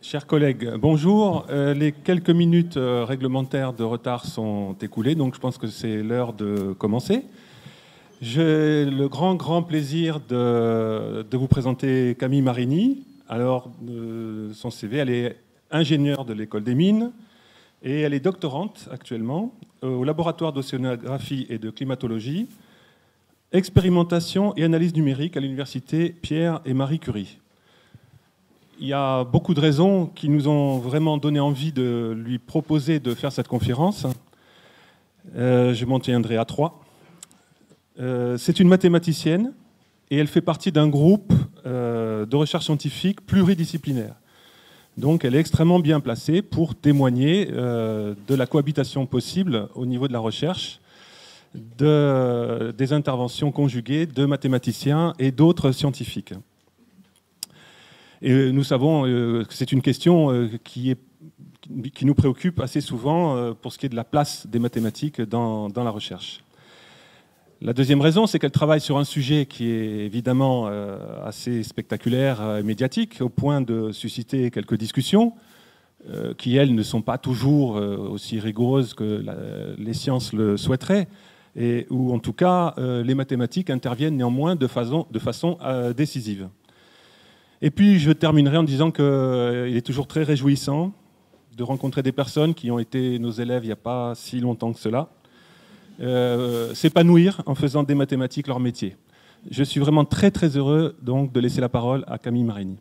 Chers collègues, bonjour. Les quelques minutes réglementaires de retard sont écoulées, donc je pense que c'est l'heure de commencer. J'ai le grand plaisir de vous présenter Camille Marini. Alors, son CV, elle est ingénieure de l'école des mines et elle est doctorante actuellement au laboratoire d'océanographie et de climatologie, expérimentation et analyse numérique à l'université Pierre et Marie Curie. Il y a beaucoup de raisons qui nous ont vraiment donné envie de lui proposer de faire cette conférence. Je m'en tiendrai à 3. C'est une mathématicienne et elle fait partie d'un groupe de recherche scientifique pluridisciplinaire. Donc elle est extrêmement bien placée pour témoigner de la cohabitation possible au niveau de la recherche, des interventions conjuguées de mathématiciens et d'autres scientifiques. Et nous savons que c'est une question qui nous préoccupe assez souvent pour ce qui est de la place des mathématiques dans la recherche. La deuxième raison, c'est qu'elle travaille sur un sujet qui est évidemment assez spectaculaire et médiatique, au point de susciter quelques discussions qui, elles, ne sont pas toujours aussi rigoureuses que les sciences le souhaiteraient, et où, en tout cas, les mathématiques interviennent néanmoins de façon décisive. Et puis, je terminerai en disant qu'il est toujours très réjouissant de rencontrer des personnes qui ont été nos élèves il n'y a pas si longtemps que cela, s'épanouir en faisant des mathématiques leur métier. Je suis vraiment très heureux donc, de laisser la parole à Camille Marini.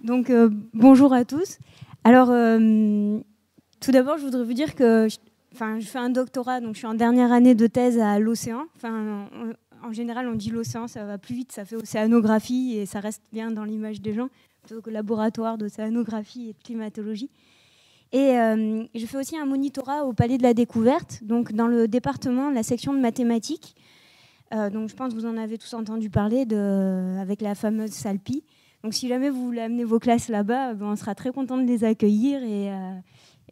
Donc, bonjour à tous. Alors, tout d'abord, je voudrais vous dire que je fais un doctorat, donc je suis en dernière année de thèse à l'Océan. En général, on dit l'Océan, ça va plus vite, ça fait océanographie et ça reste bien dans l'image des gens, plutôt que laboratoire d'océanographie et de climatologie. Et je fais aussi un monitorat au Palais de la Découverte, donc dans le département, la section de mathématiques. Donc je pense que vous en avez tous entendu parler avec la fameuse SALPI. Donc si jamais vous voulez amener vos classes là-bas, on sera très content de les accueillir et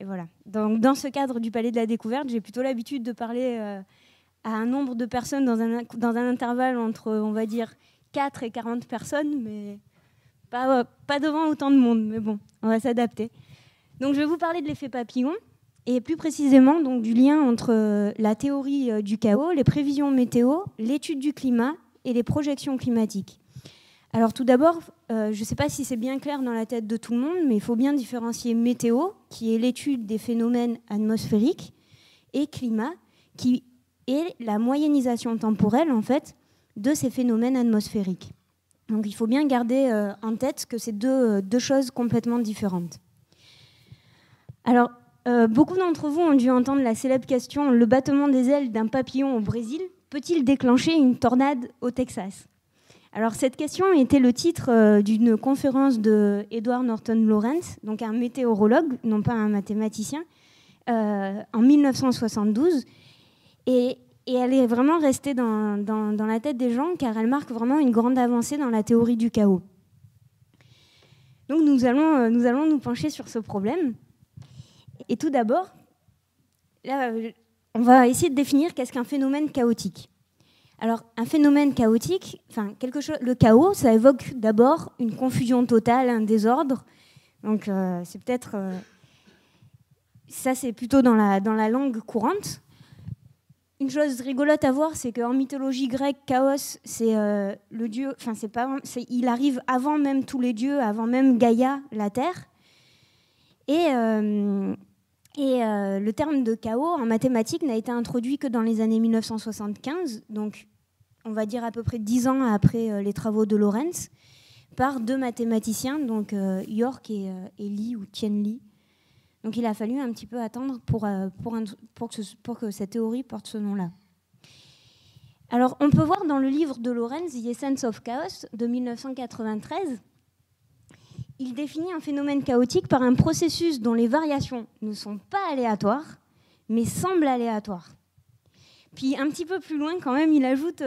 voilà. Donc, dans ce cadre du Palais de la Découverte, j'ai plutôt l'habitude de parler à un nombre de personnes dans un intervalle entre, on va dire, 4 et 40 personnes, mais pas devant autant de monde. Mais bon, on va s'adapter. Donc, je vais vous parler de l'effet papillon, et plus précisément donc, du lien entre la théorie du chaos, les prévisions météo, l'étude du climat et les projections climatiques. Alors tout d'abord, je ne sais pas si c'est bien clair dans la tête de tout le monde, mais il faut bien différencier météo, qui est l'étude des phénomènes atmosphériques, et climat, qui est la moyennisation temporelle en fait, de ces phénomènes atmosphériques. Donc il faut bien garder en tête que c'est deux choses complètement différentes. Alors, beaucoup d'entre vous ont dû entendre la célèbre question « Le battement des ailes d'un papillon au Brésil peut-il déclencher une tornade au Texas ?» Alors, cette question était le titre d'une conférence de Edward Norton Lawrence, donc un météorologue, non pas un mathématicien, en 1972. Et elle est vraiment restée dans la tête des gens, car elle marque vraiment une grande avancée dans la théorie du chaos. Donc, nous allons nous pencher sur ce problème. Et tout d'abord, là, on va essayer de définir qu'est-ce qu'un phénomène chaotique. Alors, un phénomène chaotique, le chaos, ça évoque d'abord une confusion totale, un désordre. Donc, c'est peut-être... ça, c'est plutôt dans la langue courante. Une chose rigolote à voir, c'est qu'en mythologie grecque, chaos, c'est le dieu... il arrive avant même tous les dieux, avant même Gaïa, la Terre. Et le terme de chaos, en mathématiques, n'a été introduit que dans les années 1975, donc on va dire à peu près 10 ans après les travaux de Lorentz, par deux mathématiciens, donc York et Lee, ou Tien Lee. Donc il a fallu un petit peu attendre pour que cette théorie porte ce nom-là. Alors on peut voir dans le livre de Lorentz, The Essence of Chaos, de 1993, il définit un phénomène chaotique par un processus dont les variations ne sont pas aléatoires, mais semblent aléatoires. Puis un petit peu plus loin, quand même, il ajoute...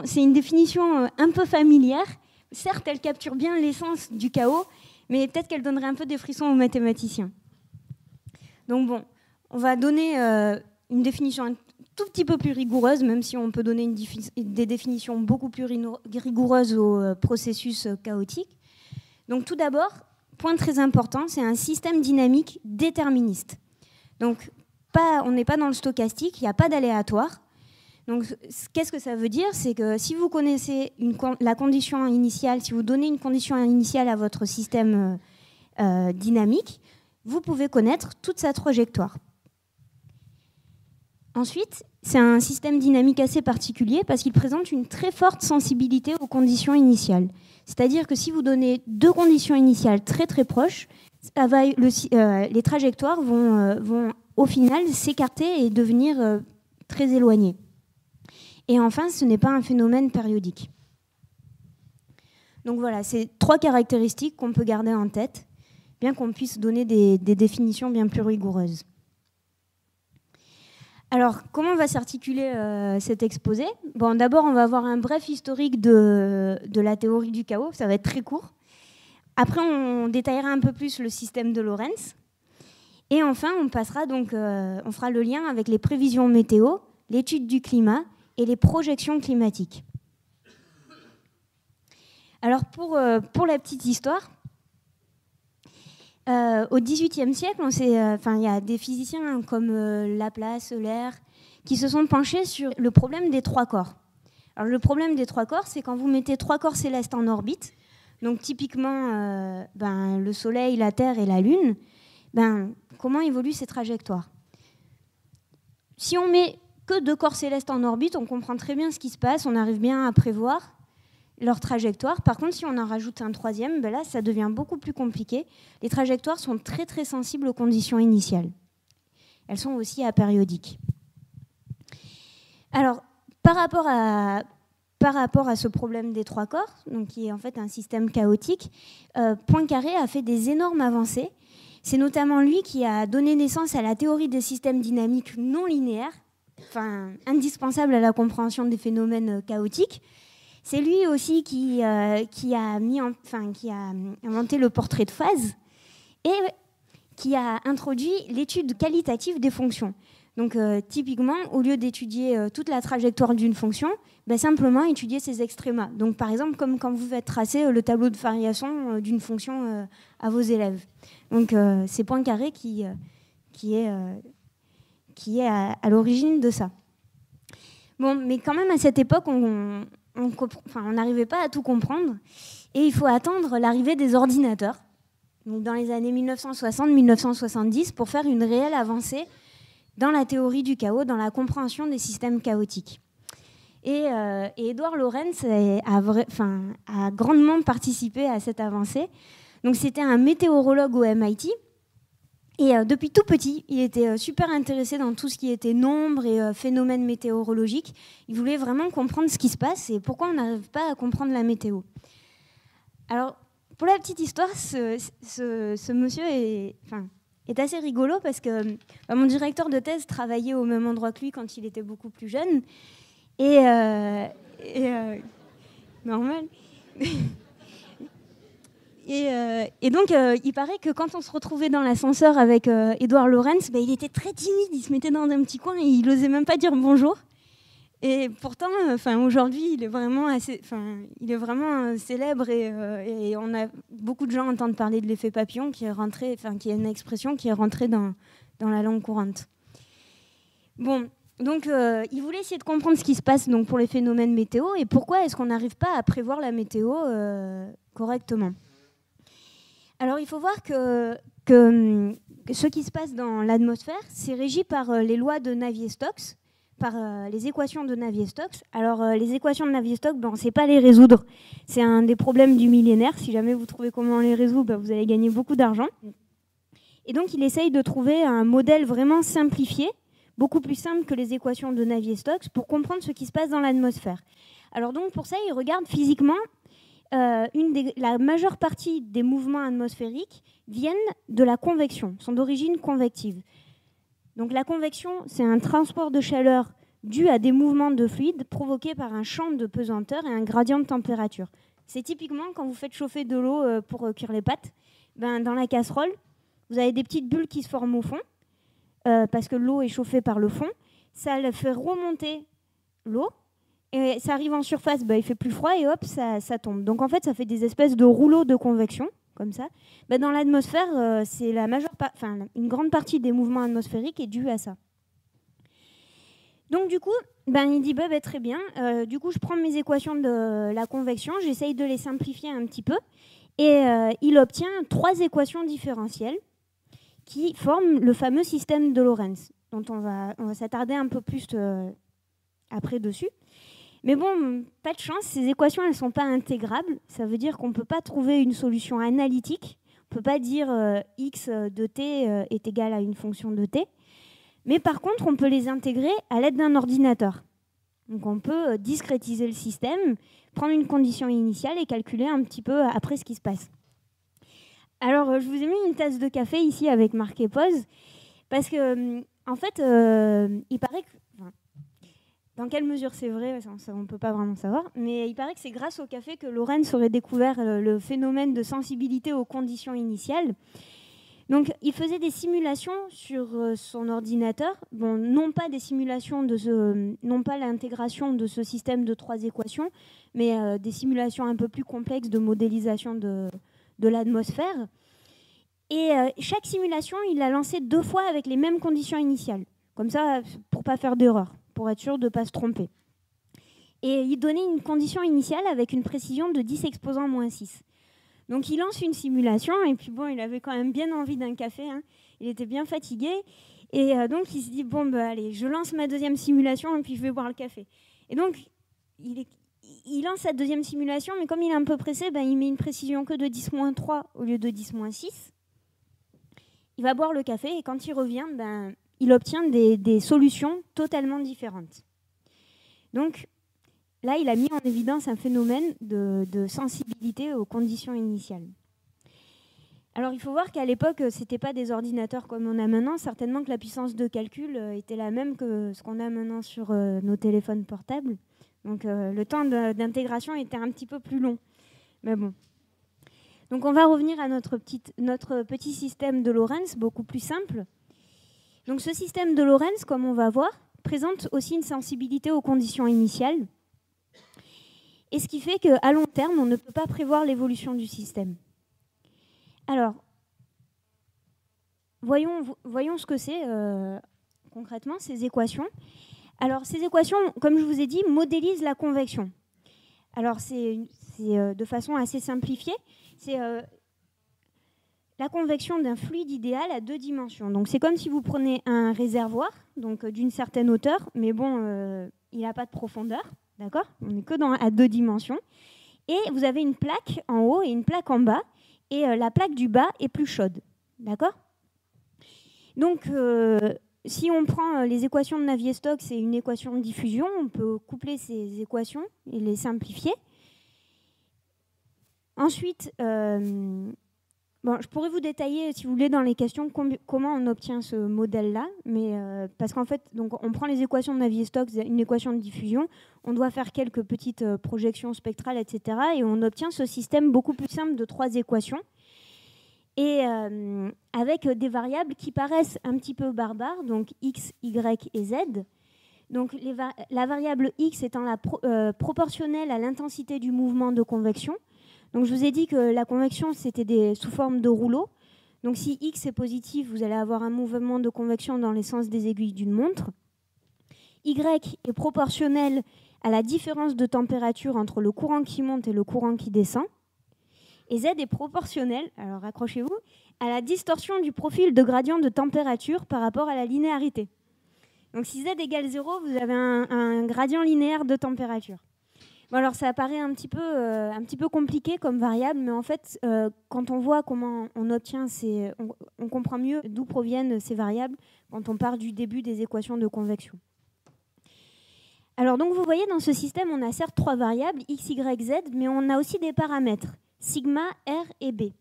c'est une définition un peu familière. Certes, elle capture bien l'essence du chaos, mais peut-être qu'elle donnerait un peu des frissons aux mathématiciens. Donc bon, on va donner une définition tout petit peu plus rigoureuses, même si on peut donner des définitions beaucoup plus rigoureuses au processus chaotique. Donc tout d'abord, point très important, c'est un système dynamique déterministe. Donc on n'est pas dans le stochastique, il n'y a pas d'aléatoire. Donc qu'est-ce que ça veut dire? C'est que si vous connaissez la condition initiale, si vous donnez une condition initiale à votre système dynamique, vous pouvez connaître toute sa trajectoire. Ensuite, c'est un système dynamique assez particulier parce qu'il présente une très forte sensibilité aux conditions initiales. C'est-à-dire que si vous donnez deux conditions initiales très très proches, les trajectoires vont au final s'écarter et devenir très éloignées. Et enfin, ce n'est pas un phénomène périodique. Donc voilà, c'est trois caractéristiques qu'on peut garder en tête, bien qu'on puisse donner des définitions bien plus rigoureuses. Alors, comment va s'articuler cet exposé? Bon, d'abord, on va avoir un bref historique de la théorie du chaos. Ça va être très court. Après, on détaillera un peu plus le système de Lorentz. Et enfin, on passera donc, on fera le lien avec les prévisions météo, l'étude du climat et les projections climatiques. Alors, pour la petite histoire, au XVIIIe siècle, il y a des physiciens comme Laplace, Euler, qui se sont penchés sur le problème des trois corps. Alors, le problème des trois corps, c'est quand vous mettez trois corps célestes en orbite, donc typiquement le Soleil, la Terre et la Lune, comment évoluent ces trajectoires? Si on met que deux corps célestes en orbite, on comprend très bien ce qui se passe, on arrive bien à prévoir leur trajectoire. Par contre, si on en rajoute un troisième, là, ça devient beaucoup plus compliqué. Les trajectoires sont très, très sensibles aux conditions initiales. Elles sont aussi apériodiques. Alors, par rapport à ce problème des trois corps, donc qui est en fait un système chaotique, Poincaré a fait des énormes avancées. C'est notamment lui qui a donné naissance à la théorie des systèmes dynamiques non linéaires, indispensable à la compréhension des phénomènes chaotiques. C'est lui aussi qui a inventé le portrait de phase et qui a introduit l'étude qualitative des fonctions. Donc typiquement, au lieu d'étudier toute la trajectoire d'une fonction, simplement étudier ses extrémas. Donc par exemple, comme quand vous faites tracer le tableau de variation d'une fonction à vos élèves. Donc c'est Poincaré qui est à l'origine de ça. Bon, mais quand même à cette époque, on n'arrivait pas à tout comprendre et il faut attendre l'arrivée des ordinateurs, donc dans les années 1960-1970, pour faire une réelle avancée dans la théorie du chaos, dans la compréhension des systèmes chaotiques. Et Édouard Lorentz a grandement participé à cette avancée. Donc c'était un météorologue au MIT. Et depuis tout petit, il était super intéressé dans tout ce qui était nombres et phénomènes météorologiques. Il voulait vraiment comprendre ce qui se passe et pourquoi on n'arrive pas à comprendre la météo. Alors, pour la petite histoire, ce monsieur est assez rigolo parce que mon directeur de thèse travaillait au même endroit que lui quand il était beaucoup plus jeune. Normal. Et donc, il paraît que quand on se retrouvait dans l'ascenseur avec Édouard Lorentz, il était très timide, il se mettait dans un petit coin et il n'osait même pas dire bonjour. Et pourtant, aujourd'hui, il est vraiment célèbre et on a beaucoup de gens entendent parler de l'effet papillon qui est une expression qui est rentrée dans la langue courante. Bon, donc il voulait essayer de comprendre ce qui se passe donc, pour les phénomènes météo et pourquoi est-ce qu'on n'arrive pas à prévoir la météo correctement. Alors, il faut voir que ce qui se passe dans l'atmosphère, c'est régi par les lois de Navier-Stokes, par les équations de Navier-Stokes. Alors, les équations de Navier-Stokes, on ne sait pas les résoudre. C'est un des problèmes du millénaire. Si jamais vous trouvez comment les résoudre, vous allez gagner beaucoup d'argent. Et donc, il essaye de trouver un modèle vraiment simplifié, beaucoup plus simple que les équations de Navier-Stokes, pour comprendre ce qui se passe dans l'atmosphère. Alors, donc, pour ça, il regarde physiquement. La majeure partie des mouvements atmosphériques viennent de la convection, sont d'origine convective. Donc la convection, c'est un transport de chaleur dû à des mouvements de fluide provoqués par un champ de pesanteur et un gradient de température. C'est typiquement quand vous faites chauffer de l'eau pour cuire les pâtes, dans la casserole, vous avez des petites bulles qui se forment au fond, parce que l'eau est chauffée par le fond. ça le fait remonter l'eau, et ça arrive en surface, il fait plus froid, et hop, ça tombe. Donc en fait, ça fait des espèces de rouleaux de convection, comme ça. Dans l'atmosphère, c'est une grande partie des mouvements atmosphériques est due à ça. Donc du coup, il dit très bien, du coup je prends mes équations de la convection, j'essaye de les simplifier un petit peu, et il obtient 3 équations différentielles qui forment le fameux système de Lorentz, dont on va s'attarder un peu plus après dessus. Mais bon, pas de chance, ces équations elles ne sont pas intégrables, ça veut dire qu'on ne peut pas trouver une solution analytique, on ne peut pas dire x de t est égal à une fonction de t. Mais par contre, on peut les intégrer à l'aide d'un ordinateur. Donc on peut discrétiser le système, prendre une condition initiale et calculer un petit peu après ce qui se passe. Alors, je vous ai mis une tasse de café ici avec marqué pause, parce que, en fait, il paraît que... Dans quelle mesure c'est vrai, ça, on ne peut pas vraiment savoir, mais il paraît que c'est grâce au café que Lorentz aurait découvert le phénomène de sensibilité aux conditions initiales. Donc, il faisait des simulations sur son ordinateur, non pas des simulations non pas l'intégration de ce système de 3 équations, mais des simulations un peu plus complexes de modélisation de l'atmosphère. Et chaque simulation, il l'a lancée 2 fois avec les mêmes conditions initiales, comme ça, pour pas faire d'erreur, pour être sûr de ne pas se tromper. Et il donnait une condition initiale avec une précision de 10 exposant moins 6. Donc il lance une simulation, et puis il avait quand même bien envie d'un café, hein. Il était bien fatigué, et donc il se dit, allez, je lance ma 2e simulation, et puis je vais boire le café. Et donc, il lance sa 2e simulation, mais comme il est un peu pressé, il met une précision que de 10-3 au lieu de 10-6. Il va boire le café, et quand il revient, il obtient des solutions totalement différentes. Donc, là, il a mis en évidence un phénomène de sensibilité aux conditions initiales. Alors, il faut voir qu'à l'époque, ce n'était pas des ordinateurs comme on a maintenant. Certainement que la puissance de calcul était la même que ce qu'on a maintenant sur nos téléphones portables. Donc, le temps d'intégration était un petit peu plus long. Mais bon. Donc, on va revenir à notre petit système de Lorentz, beaucoup plus simple. Donc, ce système de Lorentz, comme on va voir, présente aussi une sensibilité aux conditions initiales. Et ce qui fait qu'à long terme, on ne peut pas prévoir l'évolution du système. Alors, voyons ce que c'est concrètement, ces équations. Alors, ces équations, comme je vous ai dit, modélisent la convection. Alors, c'est de façon assez simplifiée. C'est la convection d'un fluide idéal à 2 dimensions. Donc, c'est comme si vous prenez un réservoir, donc d'une certaine hauteur, mais il n'a pas de profondeur. D'accord ? On n'est que à 2 dimensions. Et vous avez une plaque en haut et une plaque en bas. Et la plaque du bas est plus chaude. D'accord ? Donc, si on prend les équations de Navier-Stokes, c'est une équation de diffusion. On peut coupler ces équations et les simplifier. Ensuite, je pourrais vous détailler, si vous voulez, dans les questions, comment on obtient ce modèle-là. Mais parce qu'en fait, donc, on prend les équations de Navier-Stokes, une équation de diffusion, on doit faire quelques petites projections spectrales, etc. Et on obtient ce système beaucoup plus simple de 3 équations. Et avec des variables qui paraissent un petit peu barbares, donc x, y et z. Donc la variable x étant proportionnelle à l'intensité du mouvement de convection. Donc je vous ai dit que la convection, c'était sous forme de rouleau. Donc si x est positif, vous allez avoir un mouvement de convection dans les sens des aiguilles d'une montre. Y est proportionnel à la différence de température entre le courant qui monte et le courant qui descend. Et z est proportionnel, alors accrochez-vous, à la distorsion du profil de gradient de température par rapport à la linéarité. Donc si z égale 0, vous avez un gradient linéaire de température. Bon, alors ça apparaît un petit peu compliqué comme variable, mais en fait, quand on voit comment on obtient on comprend mieux d'où proviennent ces variables quand on part du début des équations de convection. Alors donc vous voyez, dans ce système, on a certes 3 variables, x, y, z, mais on a aussi des paramètres, sigma, r et b.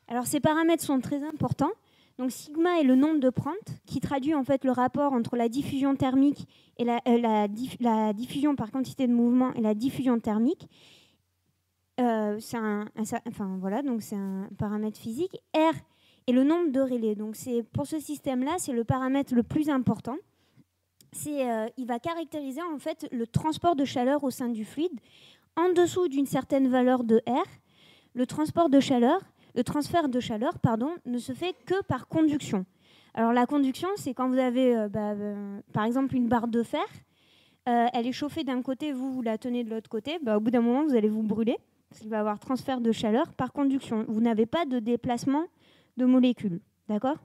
Alors ces paramètres sont très importants. Donc sigma est le nombre de Prandtl, qui traduit en fait le rapport entre la diffusion thermique et la diffusion par quantité de mouvement et la diffusion thermique. C'est un paramètre physique. R est le nombre de relais. Donc pour ce système-là, c'est le paramètre le plus important. il va caractériser en fait le transport de chaleur au sein du fluide. En dessous d'une certaine valeur de R, le transfert de chaleur, ne se fait que par conduction. Alors la conduction, c'est quand vous avez par exemple une barre de fer, elle est chauffée d'un côté, vous la tenez de l'autre côté, au bout d'un moment vous allez vous brûler, parce qu'il va y avoir transfert de chaleur par conduction. Vous n'avez pas de déplacement de molécules, d'accord ?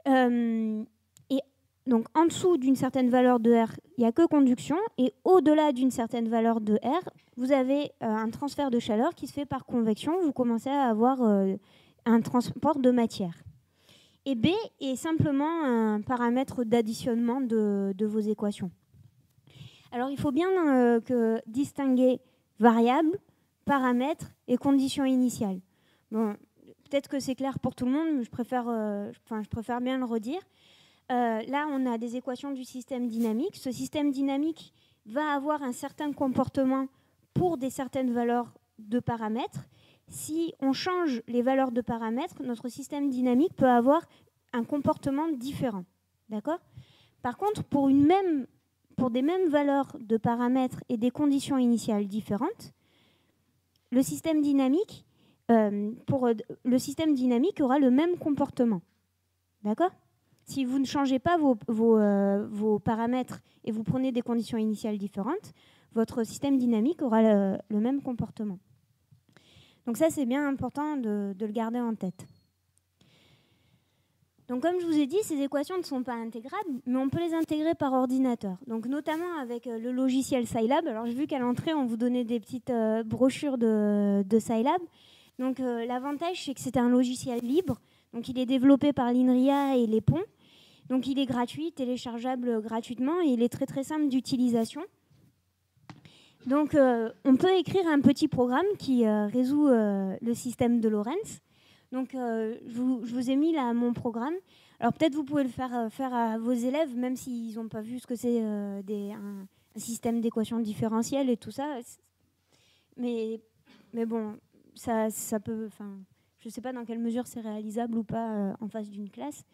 Et donc en dessous d'une certaine valeur de R, il n'y a que conduction, et au-delà d'une certaine valeur de R, vous avez un transfert de chaleur qui se fait par convection, vous commencez à avoir un transport de matière. Et B est simplement un paramètre d'additionnement de vos équations. Alors il faut bien distinguer variable, paramètre et condition initiale. Bon, peut-être que c'est clair pour tout le monde, mais je préfère bien le redire. Là, on a des équations du système dynamique. Ce système dynamique va avoir un certain comportement pour certaines valeurs de paramètres. Si on change les valeurs de paramètres, notre système dynamique peut avoir un comportement différent. D'accord ? Par contre, pour des mêmes valeurs de paramètres et des conditions initiales différentes, le système dynamique aura le même comportement. D'accord ? Si vous ne changez pas vos paramètres et vous prenez des conditions initiales différentes, votre système dynamique aura le même comportement. Donc ça, c'est bien important de le garder en tête. Donc comme je vous ai dit, ces équations ne sont pas intégrables, mais on peut les intégrer par ordinateur. Donc notamment avec le logiciel Scilab. Alors j'ai vu qu'à l'entrée, on vous donnait des petites brochures de Scilab. Donc l'avantage, c'est que c'est un logiciel libre. Donc il est développé par l'INRIA et les ponts. Donc il est gratuit, téléchargeable gratuitement, et il est très très simple d'utilisation. Donc on peut écrire un petit programme qui résout le système de Lorentz. Donc je vous ai mis là mon programme. Alors peut-être vous pouvez le faire à vos élèves, même s'ils n'ont pas vu ce que c'est un système d'équations différentielles et tout ça. Mais bon, ça peut... Je ne sais pas dans quelle mesure c'est réalisable ou pas en face d'une classe.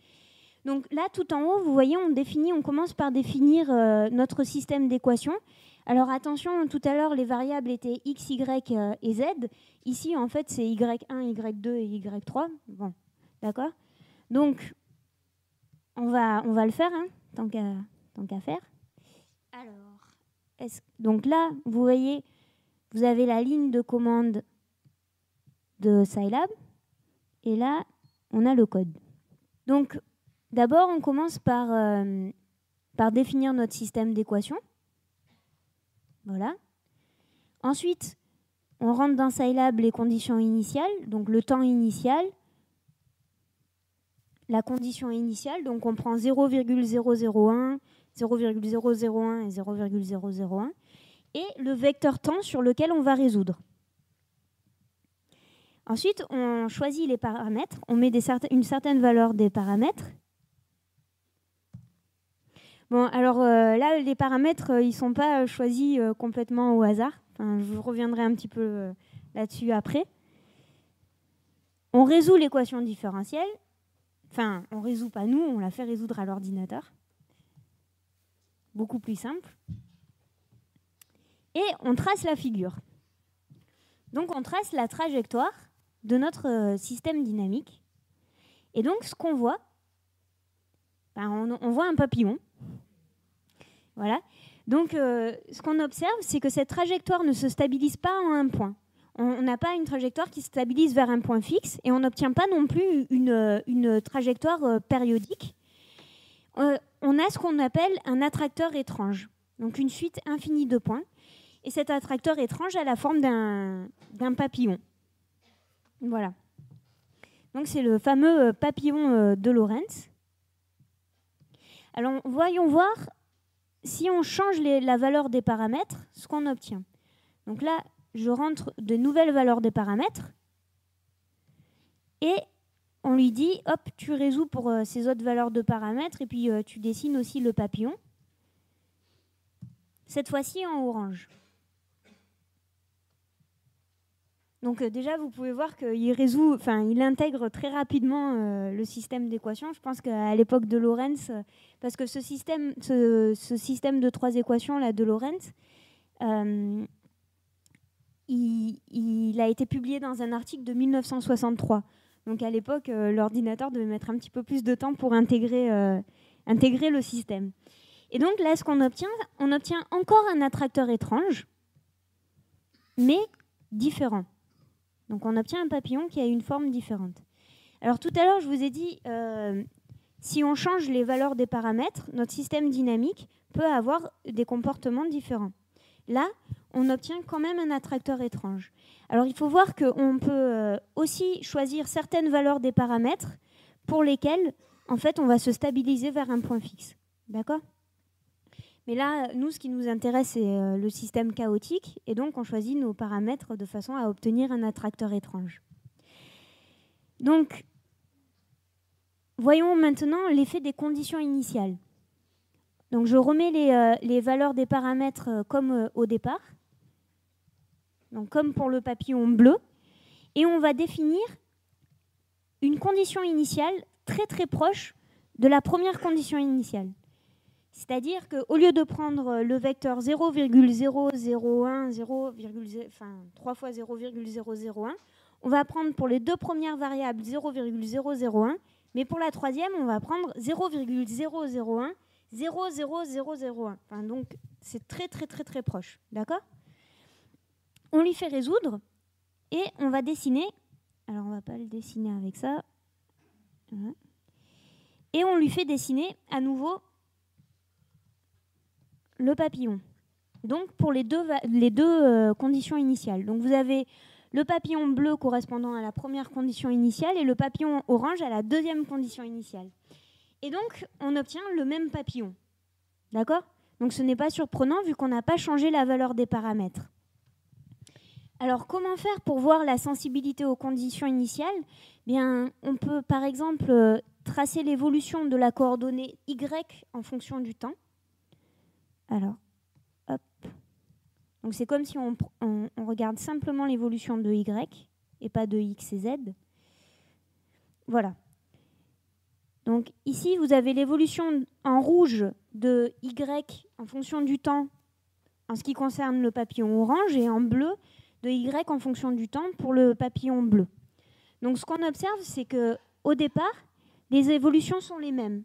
Donc là, tout en haut, vous voyez, on commence par définir notre système d'équations. Alors attention, tout à l'heure, les variables étaient x, y et z. Ici, en fait, c'est y1, y2 et y3. Bon, d'accord ? Donc, on va le faire, hein, tant qu'à faire. Alors, donc là, vous voyez, vous avez la ligne de commande de Scilab. Et là, on a le code. Donc, d'abord, on commence par définir notre système d'équations. Voilà. Ensuite, on rentre dans Scilab les conditions initiales, donc le temps initial, la condition initiale, donc on prend 0,001, 0,001 et 0,001, et le vecteur temps sur lequel on va résoudre. Ensuite, on choisit les paramètres, on met une certaine valeur des paramètres. Bon, alors là, les paramètres, ils ne sont pas choisis complètement au hasard. Enfin, je reviendrai un petit peu là-dessus après. On résout l'équation différentielle. Enfin, on ne résout pas nous, on la fait résoudre à l'ordinateur. Beaucoup plus simple. Et on trace la figure. Donc, on trace la trajectoire de notre système dynamique. Et donc, ce qu'on voit, on voit un papillon. Voilà. Donc, ce qu'on observe, c'est que cette trajectoire ne se stabilise pas en un point. On n'a pas une trajectoire qui se stabilise vers un point fixe et on n'obtient pas non plus une trajectoire périodique. On a ce qu'on appelle un attracteur étrange, donc une suite infinie de points. Et cet attracteur étrange a la forme d'un papillon. Voilà. Donc, c'est le fameux papillon de Lorentz. Alors, voyons voir si on change la valeur des paramètres, ce qu'on obtient. Donc là, je rentre de nouvelles valeurs des paramètres et on lui dit, hop, tu résous pour ces autres valeurs de paramètres et puis tu dessines aussi le papillon. Cette fois-ci en orange. Donc déjà, vous pouvez voir qu'il intègre très rapidement le système d'équations. Je pense qu'à l'époque de Lorentz, parce que ce système de 3 équations là, de Lorentz, il a été publié dans un article de 1963. Donc à l'époque, l'ordinateur devait mettre un petit peu plus de temps pour intégrer le système. Et donc là, ce qu'on obtient, on obtient encore un attracteur étrange, mais différent. Donc on obtient un papillon qui a une forme différente. Alors tout à l'heure, je vous ai dit, si on change les valeurs des paramètres, notre système dynamique peut avoir des comportements différents. Là, on obtient quand même un attracteur étrange. Alors il faut voir qu'on peut aussi choisir certaines valeurs des paramètres pour lesquelles, en fait, on va se stabiliser vers un point fixe. D'accord ? Mais là, nous, ce qui nous intéresse, c'est le système chaotique, et donc on choisit nos paramètres de façon à obtenir un attracteur étrange. Donc, voyons maintenant l'effet des conditions initiales. Donc, je remets les valeurs des paramètres comme au départ, donc comme pour le papillon bleu, et on va définir une condition initiale très très proche de la première condition initiale. C'est-à-dire qu'au lieu de prendre le vecteur 0,001, 3 fois 0,001, on va prendre pour les deux premières variables 0,001, mais pour la troisième, on va prendre 0,001, 0,0001. Enfin, donc, c'est très, très, très, très proche. D'accord ? On lui fait résoudre et on va dessiner. Alors, on ne va pas le dessiner avec ça. Voilà. Et on lui fait dessiner à nouveau le papillon. Donc pour les deux conditions initiales. Donc vous avez le papillon bleu correspondant à la première condition initiale et le papillon orange à la deuxième condition initiale. Et donc on obtient le même papillon. D'accord ? Donc ce n'est pas surprenant vu qu'on n'a pas changé la valeur des paramètres. Alors comment faire pour voir la sensibilité aux conditions initiales ? Bien, on peut par exemple tracer l'évolution de la coordonnée y en fonction du temps. Alors, hop. Donc c'est comme si on regarde simplement l'évolution de y et pas de x et z. Voilà. Donc ici, vous avez l'évolution en rouge de y en fonction du temps en ce qui concerne le papillon orange et en bleu de y en fonction du temps pour le papillon bleu. Donc ce qu'on observe, c'est qu'au départ, les évolutions sont les mêmes.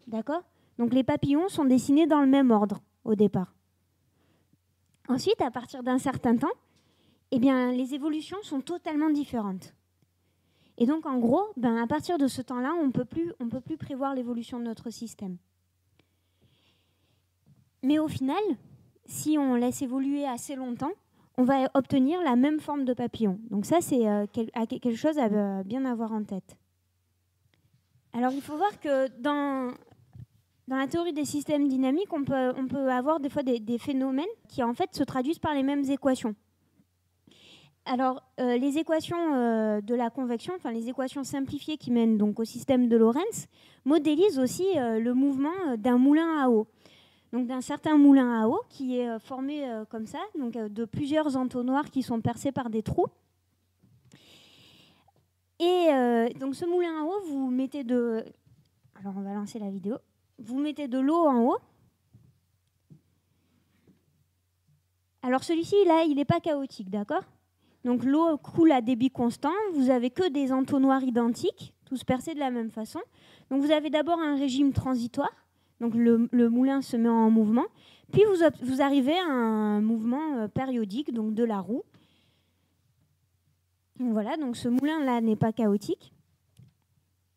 D'accord ? Donc les papillons sont dessinés dans le même ordre au départ. Ensuite, à partir d'un certain temps, eh bien, les évolutions sont totalement différentes. Et donc, en gros, à partir de ce temps-là, on ne peut plus prévoir l'évolution de notre système. Mais au final, si on laisse évoluer assez longtemps, on va obtenir la même forme de papillon. Donc ça, c'est quelque chose à bien avoir en tête. Alors, il faut voir que dans la théorie des systèmes dynamiques, on peut avoir des fois des phénomènes qui en fait se traduisent par les mêmes équations. Alors, les équations de la convection, enfin les équations simplifiées qui mènent donc au système de Lorentz, modélisent aussi le mouvement d'un moulin à eau. Donc d'un certain moulin à eau qui est formé comme ça, donc de plusieurs entonnoirs qui sont percés par des trous. Et donc ce moulin à eau, vous mettez de... Alors on va lancer la vidéo. Vous mettez de l'eau en haut. Alors celui-ci, là, il n'est pas chaotique, d'accord ? Donc l'eau coule à débit constant. Vous n'avez que des entonnoirs identiques, tous percés de la même façon. Donc vous avez d'abord un régime transitoire. Donc le moulin se met en mouvement. Puis vous arrivez à un mouvement périodique, donc de la roue. Donc voilà, donc ce moulin-là n'est pas chaotique.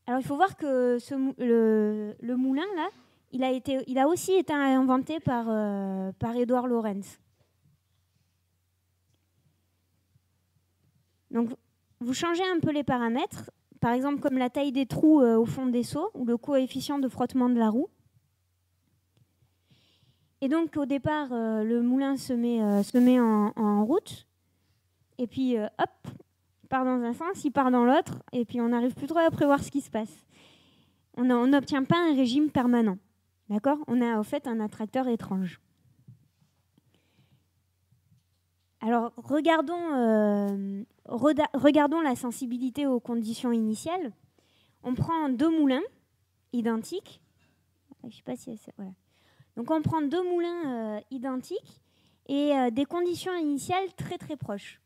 Alors il faut voir que le moulin, là, il a aussi été inventé par Édouard Lorentz. Donc vous changez un peu les paramètres, par exemple comme la taille des trous au fond des seaux ou le coefficient de frottement de la roue. Et donc au départ, le moulin se met en route, et puis hop, il part dans un sens, il part dans l'autre, et puis on n'arrive plus trop à prévoir ce qui se passe. On n'obtient pas un régime permanent. D'accord ? On a en fait un attracteur étrange. Alors, regardons la sensibilité aux conditions initiales. On prend deux moulins identiques. Je ne sais pas si voilà. Donc, on prend deux moulins identiques et des conditions initiales très très proches.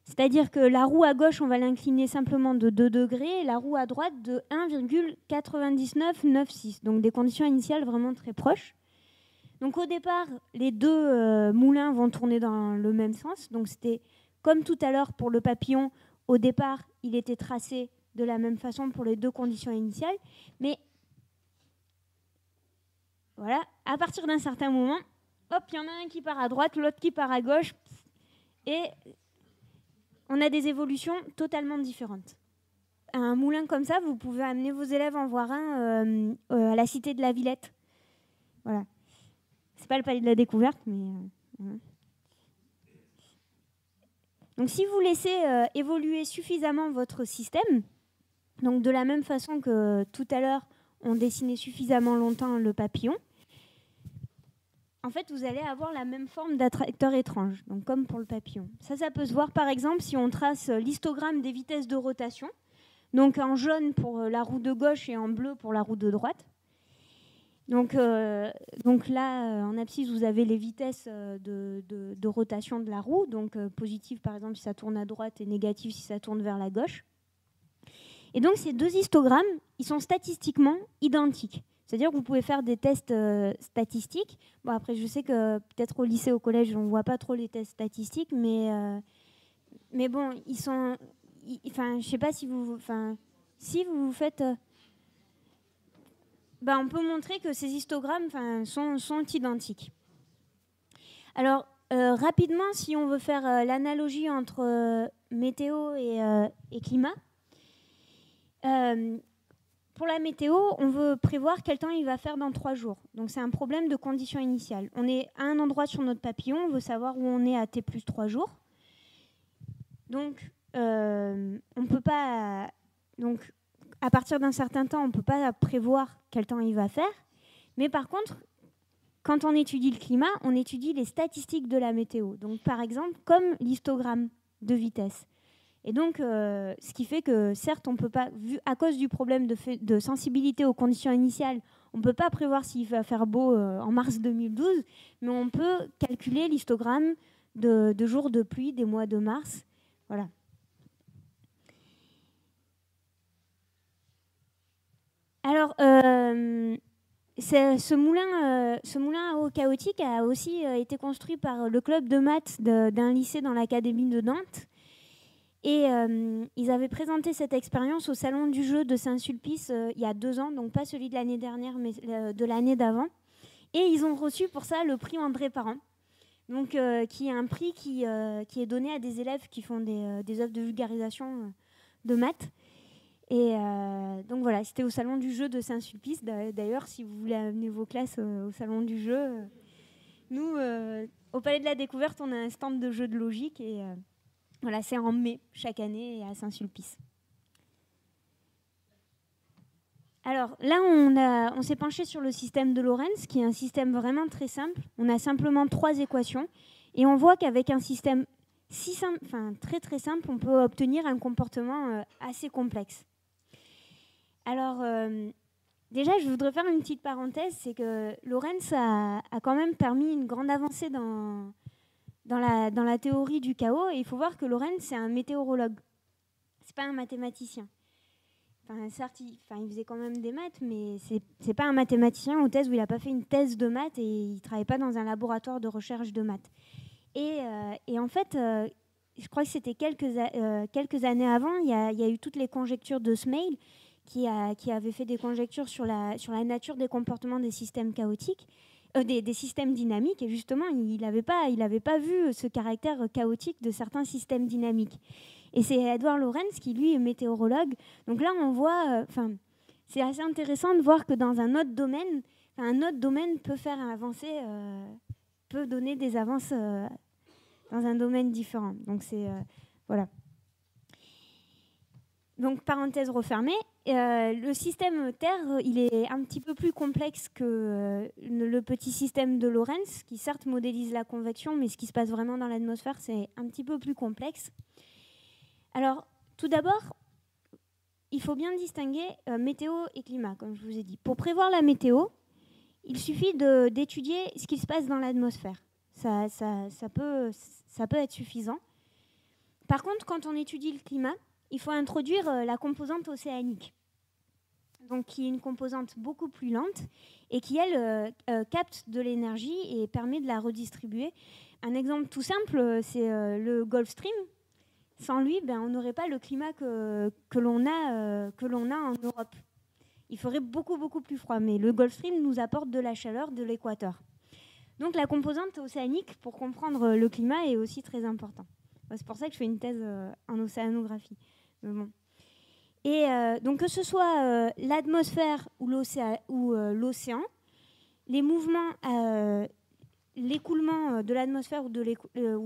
C'est-à-dire que la roue à gauche, on va l'incliner simplement de 2 degrés et la roue à droite de 1,9996. Donc des conditions initiales vraiment très proches. Donc au départ, les deux moulins vont tourner dans le même sens. Donc c'était comme tout à l'heure pour le papillon. Au départ, il était tracé de la même façon pour les deux conditions initiales. Mais voilà, à partir d'un certain moment, hop, il y en a un qui part à droite, l'autre qui part à gauche. Et on a des évolutions totalement différentes. À un moulin comme ça, vous pouvez amener vos élèves en voir un à la Cité de la Villette. Voilà. C'est pas le palais de la découverte, mais... voilà. Donc si vous laissez évoluer suffisamment votre système, donc de la même façon que tout à l'heure, on dessinait suffisamment longtemps le papillon, en fait, vous allez avoir la même forme d'attracteur étrange, donc comme pour le papillon. Ça peut se voir par exemple si on trace l'histogramme des vitesses de rotation, donc en jaune pour la roue de gauche et en bleu pour la roue de droite. Donc là, en abscisse, vous avez les vitesses de rotation de la roue, donc positive par exemple si ça tourne à droite et négative si ça tourne vers la gauche. Et donc ces deux histogrammes, ils sont statistiquement identiques. C'est-à-dire que vous pouvez faire des tests statistiques. Bon, après, je sais que peut-être au lycée, au collège, on ne voit pas trop les tests statistiques, mais bon, ils sont... Enfin, je ne sais pas si vous... Si vous faites... on peut montrer que ces histogrammes sont identiques. Alors, rapidement, si on veut faire l'analogie entre météo et climat, pour la météo, on veut prévoir quel temps il va faire dans 3 jours. Donc c'est un problème de conditions initiales. On est à un endroit sur notre papillon, on veut savoir où on est à T plus 3 jours. Donc on peut pas... Donc à partir d'un certain temps, on ne peut pas prévoir quel temps il va faire. Mais par contre, quand on étudie le climat, on étudie les statistiques de la météo. Donc par exemple, comme l'histogramme de vitesse. Et donc, ce qui fait que, certes, on peut pas, à cause du problème de sensibilité aux conditions initiales, on ne peut pas prévoir s'il va faire beau en mars 2012, mais on peut calculer l'histogramme de jours de pluie des mois de mars. Voilà. Alors, ce moulin à eau chaotique a aussi été construit par le club de maths d'un lycée dans l'académie de Nantes. Et ils avaient présenté cette expérience au Salon du jeu de Saint-Sulpice il y a 2 ans, donc pas celui de l'année dernière, mais de l'année d'avant. Et ils ont reçu pour ça le prix André Parent, donc, qui est un prix qui est donné à des élèves qui font des œuvres de vulgarisation de maths. Et donc voilà, c'était au Salon du jeu de Saint-Sulpice. D'ailleurs, si vous voulez amener vos classes au Salon du jeu, nous, au Palais de la Découverte, on a un stand de jeux de logique et... Voilà, c'est en mai, chaque année, à Saint-Sulpice. Alors là, on s'est penché sur le système de Lorentz, qui est un système vraiment très simple. On a simplement 3 équations. Et on voit qu'avec un système très très simple, on peut obtenir un comportement assez complexe. Alors, déjà, je voudrais faire une petite parenthèse, c'est que Lorentz a quand même permis une grande avancée dans la théorie du chaos. Et il faut voir que Lorentz, c'est un météorologue. C'est pas un mathématicien. Certes, il faisait quand même des maths, mais c'est pas un mathématicien aux thèses où il n'a pas fait une thèse de maths et il ne travaille pas dans un laboratoire de recherche de maths. Et en fait, je crois que c'était quelques années avant, il y a eu toutes les conjectures de Smail qui avait fait des conjectures sur la nature des comportements des systèmes chaotiques. Des systèmes dynamiques, et justement, il n'avait pas vu ce caractère chaotique de certains systèmes dynamiques. Et c'est Edward Lorenz qui, lui, est météorologue. Donc là, on voit... c'est assez intéressant de voir que dans un autre domaine peut faire avancer... peut donner des avances dans un domaine différent. Donc, c'est... voilà. Donc, parenthèse refermée. le système Terre, il est un petit peu plus complexe que le petit système de Lorentz, qui certes modélise la convection, mais ce qui se passe vraiment dans l'atmosphère, c'est un petit peu plus complexe. Alors, tout d'abord, il faut bien distinguer météo et climat, comme je vous ai dit. Pour prévoir la météo, il suffit d'étudier ce qui se passe dans l'atmosphère. Ça peut être suffisant. Par contre, quand on étudie le climat, il faut introduire la composante océanique, donc qui est une composante beaucoup plus lente et qui, elle, capte de l'énergie et permet de la redistribuer. Un exemple tout simple, c'est le Gulf Stream. Sans lui, on n'aurait pas le climat que l'on a en Europe. Il ferait beaucoup, beaucoup plus froid, mais le Gulf Stream nous apporte de la chaleur de l'équateur. Donc la composante océanique, pour comprendre le climat, est aussi très importante. C'est pour ça que je fais une thèse en océanographie. Mais bon. Et donc que ce soit l'atmosphère ou l'océan, les mouvements, l'écoulement de l'atmosphère ou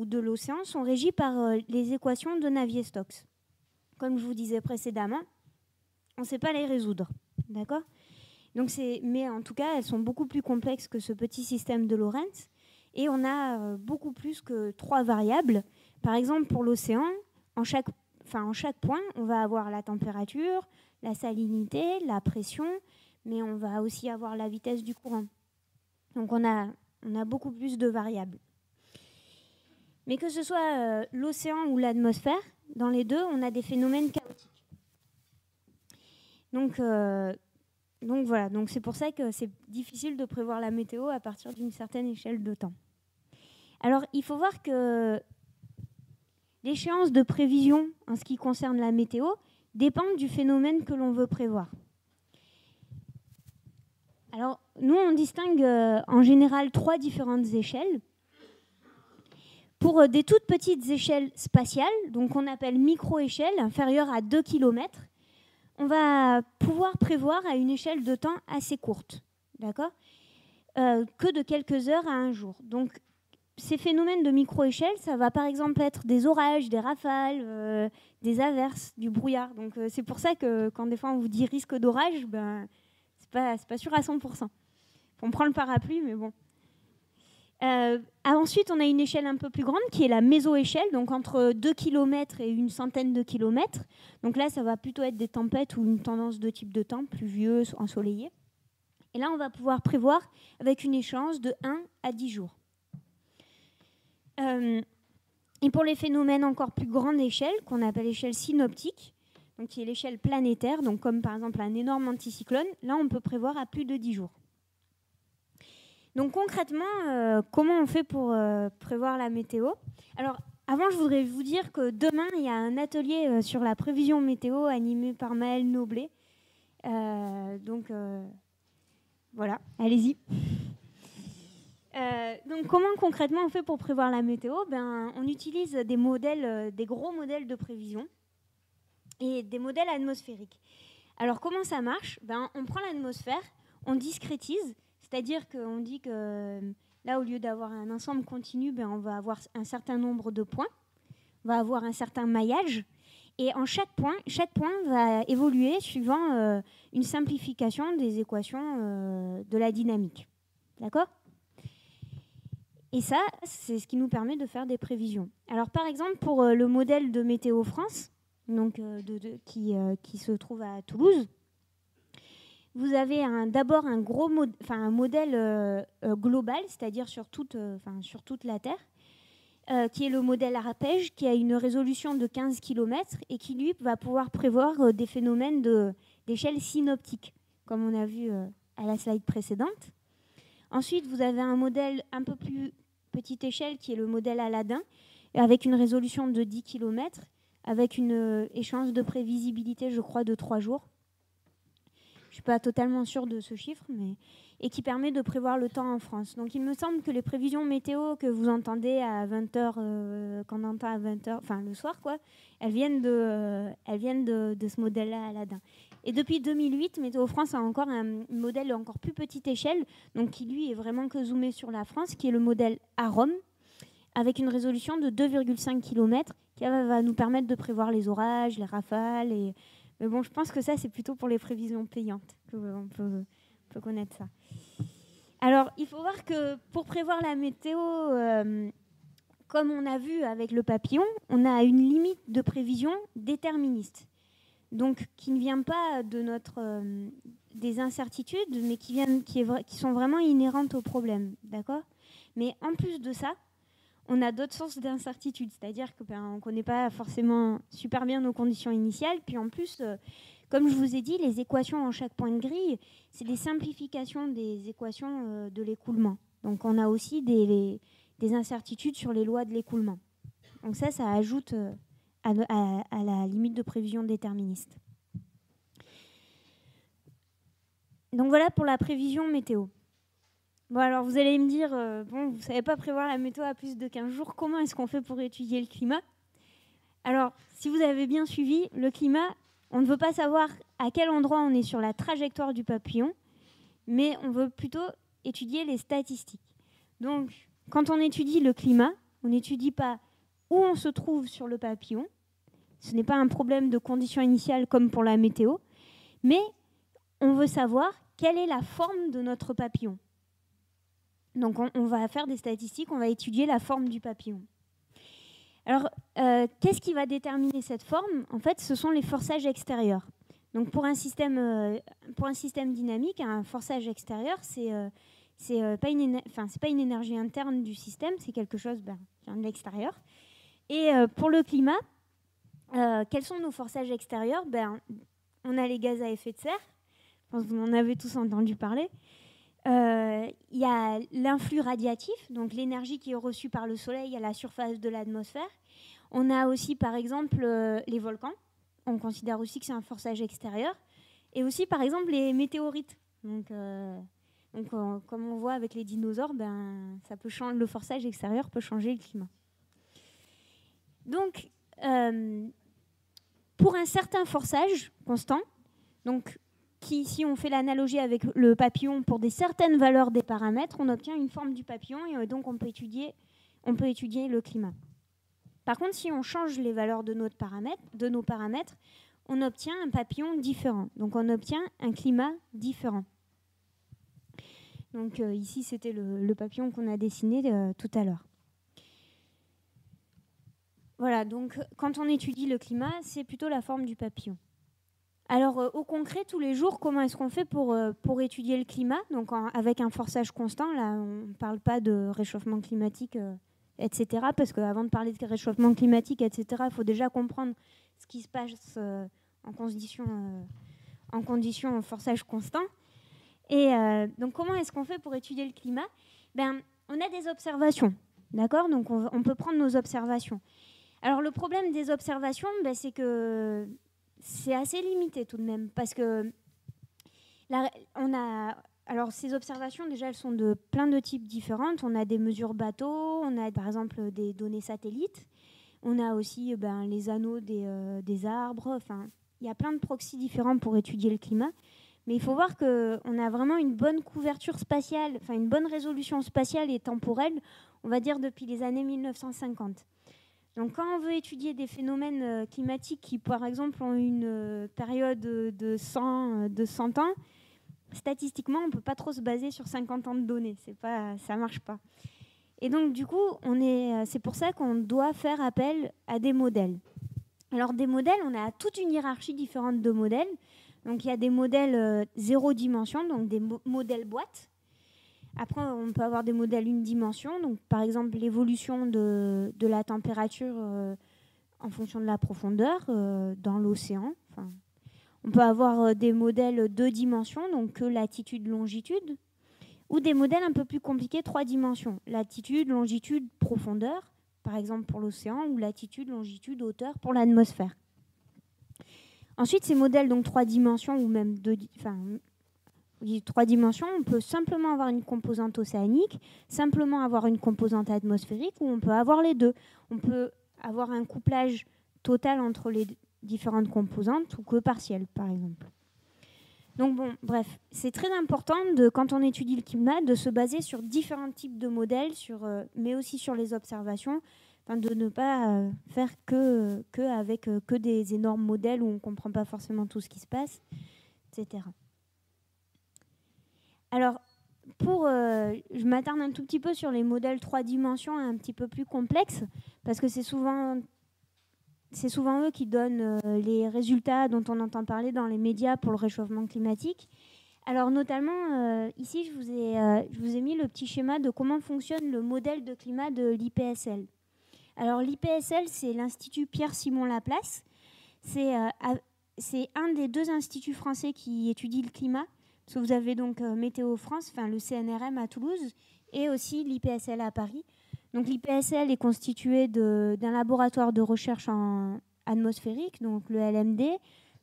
de l'océan sont régis par les équations de Navier-Stokes. Comme je vous disais précédemment, on ne sait pas les résoudre. D'accord ? Mais en tout cas, elles sont beaucoup plus complexes que ce petit système de Lorentz. Et on a beaucoup plus que 3 variables. Par exemple, pour l'océan, en chaque point, on va avoir la température, la salinité, la pression, mais on va aussi avoir la vitesse du courant. Donc on a beaucoup plus de variables. Mais que ce soit l'océan ou l'atmosphère, dans les deux, on a des phénomènes chaotiques. Donc voilà, donc c'est pour ça que c'est difficile de prévoir la météo à partir d'une certaine échelle de temps. Alors, il faut voir que l'échéance de prévision en ce qui concerne la météo dépend du phénomène que l'on veut prévoir. Alors, nous, on distingue en général 3 différentes échelles. Pour des toutes petites échelles spatiales, donc on appelle micro-échelles, inférieures à 2 km, on va pouvoir prévoir à une échelle de temps assez courte, d'accord, que de quelques heures à un jour. Donc, ces phénomènes de micro-échelle, ça va par exemple être des orages, des rafales, des averses, du brouillard. Donc, c'est pour ça que quand des fois on vous dit risque d'orage, c'est pas sûr à 100%. On prend le parapluie, mais bon. Ensuite, on a une échelle un peu plus grande qui est la méso-échelle, donc entre 2 km et une centaine de kilomètres. Donc là, ça va plutôt être des tempêtes ou une tendance de type de temps, pluvieux, ensoleillé. Et là, on va pouvoir prévoir avec une échéance de 1 à 10 jours. Et pour les phénomènes encore plus grande échelle, qu'on appelle l'échelle synoptique, donc qui est l'échelle planétaire, donc comme par exemple un énorme anticyclone, là, on peut prévoir à plus de 10 jours. Donc concrètement, comment on fait pour prévoir la météo ? Alors, avant, je voudrais vous dire que demain, il y a un atelier sur la prévision météo animé par Maëlle Noblet. Donc, voilà, allez-y. Donc, comment concrètement on fait pour prévoir la météo ? On utilise des modèles, des gros modèles de prévision et des modèles atmosphériques. Alors, comment ça marche ? On prend l'atmosphère, on discrétise. C'est-à-dire qu'on dit que là, au lieu d'avoir un ensemble continu, on va avoir un certain nombre de points, on va avoir un certain maillage, et en chaque point va évoluer suivant une simplification des équations de la dynamique. D'accord ? Et ça, c'est ce qui nous permet de faire des prévisions. Alors, par exemple, pour le modèle de Météo France, donc, qui se trouve à Toulouse, vous avez d'abord un modèle global, c'est-à-dire sur toute la Terre, qui est le modèle Arpège, qui a une résolution de 15 km et qui, lui, va pouvoir prévoir des phénomènes d'échelle synoptique, comme on a vu à la slide précédente. Ensuite, vous avez un modèle un peu plus petite échelle, qui est le modèle Aladdin, avec une résolution de 10 km, avec une échéance de prévisibilité, je crois, de 3 jours. Je ne suis pas totalement sûre de ce chiffre, et qui permet de prévoir le temps en France. Donc il me semble que les prévisions météo que vous entendez à 20h, qu'on entend à 20h, enfin le soir, quoi, elles viennent de ce modèle-là, Aladdin. Et depuis 2008, Météo France a encore un modèle encore plus petite échelle, donc qui lui est vraiment que zoomé sur la France, qui est le modèle AROM, avec une résolution de 2,5 km, qui va nous permettre de prévoir les orages, les rafales, et Mais bon, je pense que ça, c'est plutôt pour les prévisions payantes qu'on peut connaître ça. Alors, il faut voir que pour prévoir la météo, comme on a vu avec le papillon, on a une limite de prévision déterministe. Donc, qui ne vient pas de des incertitudes, mais qui sont vraiment inhérentes au problème. D'accord ? Mais en plus de ça, on a d'autres sources d'incertitude. C'est-à-dire qu'on ne connaît pas forcément super bien nos conditions initiales. Puis en plus, comme je vous ai dit, les équations en chaque point de grille, c'est des simplifications des équations de l'écoulement. Donc, on a aussi des incertitudes sur les lois de l'écoulement. Donc ça ajoute à la limite de prévision déterministe. Donc voilà pour la prévision météo. Bon, alors vous allez me dire, vous ne savez pas prévoir la météo à plus de 15 jours, comment est-ce qu'on fait pour étudier le climat ? Alors, si vous avez bien suivi, le climat, on ne veut pas savoir à quel endroit on est sur la trajectoire du papillon, mais on veut plutôt étudier les statistiques. Donc, quand on étudie le climat, on n'étudie pas où on se trouve sur le papillon. Ce n'est pas un problème de conditions initiales comme pour la météo, mais on veut savoir quelle est la forme de notre papillon. Donc on va faire des statistiques, on va étudier la forme du papillon. Alors, qu'est-ce qui va déterminer cette forme ? En fait, ce sont les forçages extérieurs. Donc pour un système dynamique, un forçage extérieur, c'est pas une énergie interne du système, c'est quelque chose qui vient de l'extérieur. Et pour le climat, quels sont nos forçages extérieurs ? On a les gaz à effet de serre, je pense que vous en avez tous entendu parler. Il y a l'influx radiatif, donc l'énergie qui est reçue par le soleil à la surface de l'atmosphère. On a aussi, par exemple, les volcans. On considère aussi que c'est un forçage extérieur. Et aussi, par exemple, les météorites. Donc, comme on voit avec les dinosaures, ça peut changer, le forçage extérieur peut changer le climat. Donc, pour un certain forçage constant, donc si on fait l'analogie avec le papillon, pour des certaines valeurs des paramètres, on obtient une forme du papillon et donc on peut étudier le climat. Par contre, si on change les valeurs de nos paramètres, on obtient un papillon différent. Donc on obtient un climat différent. Donc ici, c'était le papillon qu'on a dessiné tout à l'heure. Voilà, donc quand on étudie le climat, c'est plutôt la forme du papillon. Alors, au concret, tous les jours, comment est-ce qu'on fait pour étudier le climat ? Donc, avec un forçage constant, là, on ne parle pas de réchauffement climatique, etc. Parce qu'avant de parler de réchauffement climatique, etc., il faut déjà comprendre ce qui se passe en condition forçage constant. Et donc, comment est-ce qu'on fait pour étudier le climat ? On a des observations, d'accord ? Donc, on peut prendre nos observations. Alors, le problème des observations, c'est que c'est assez limité tout de même, parce que alors ces observations, déjà, elles sont de plein de types différents. On a des mesures bateaux, on a par exemple des données satellites, on a aussi les anneaux des arbres. Enfin, il y a plein de proxys différents pour étudier le climat. Mais il faut voir qu'on a vraiment une bonne couverture spatiale, enfin une bonne résolution spatiale et temporelle, on va dire depuis les années 1950. Donc quand on veut étudier des phénomènes climatiques qui, par exemple, ont une période de 100 ans, statistiquement, on ne peut pas trop se baser sur 50 ans de données. Ça ne marche pas. Et donc, du coup, c'est pour ça qu'on doit faire appel à des modèles. Alors, des modèles, on a toute une hiérarchie différente de modèles. Donc, il y a des modèles 0 dimension, donc des modèles boîtes. Après, on peut avoir des modèles une dimension, donc par exemple l'évolution de la température en fonction de la profondeur dans l'océan. Enfin, on peut avoir des modèles 2 dimensions, donc latitude, longitude, ou des modèles un peu plus compliqués 3 dimensions, latitude, longitude, profondeur, par exemple pour l'océan, ou latitude, longitude, hauteur pour l'atmosphère. Ensuite, ces modèles donc 3 dimensions ou même 3 dimensions, on peut simplement avoir une composante océanique, simplement avoir une composante atmosphérique, ou on peut avoir les deux. On peut avoir un couplage total entre les différentes composantes ou que partiel, par exemple. Donc bon, bref, c'est très important, quand on étudie le climat, de se baser sur différents types de modèles, mais aussi sur les observations, de ne pas faire avec que des énormes modèles où on ne comprend pas forcément tout ce qui se passe, etc. Alors, je m'attarde un tout petit peu sur les modèles 3 dimensions un petit peu plus complexes, parce que c'est souvent eux qui donnent les résultats dont on entend parler dans les médias pour le réchauffement climatique. Alors notamment, ici, je vous ai mis le petit schéma de comment fonctionne le modèle de climat de l'IPSL. Alors l'IPSL, c'est l'Institut Pierre-Simon Laplace. C'est un des 2 instituts français qui étudie le climat. Parce que vous avez donc Météo France, enfin le CNRM à Toulouse, et aussi l'IPSL à Paris. Donc l'IPSL est constitué d'un laboratoire de recherche en atmosphérique, donc le LMD,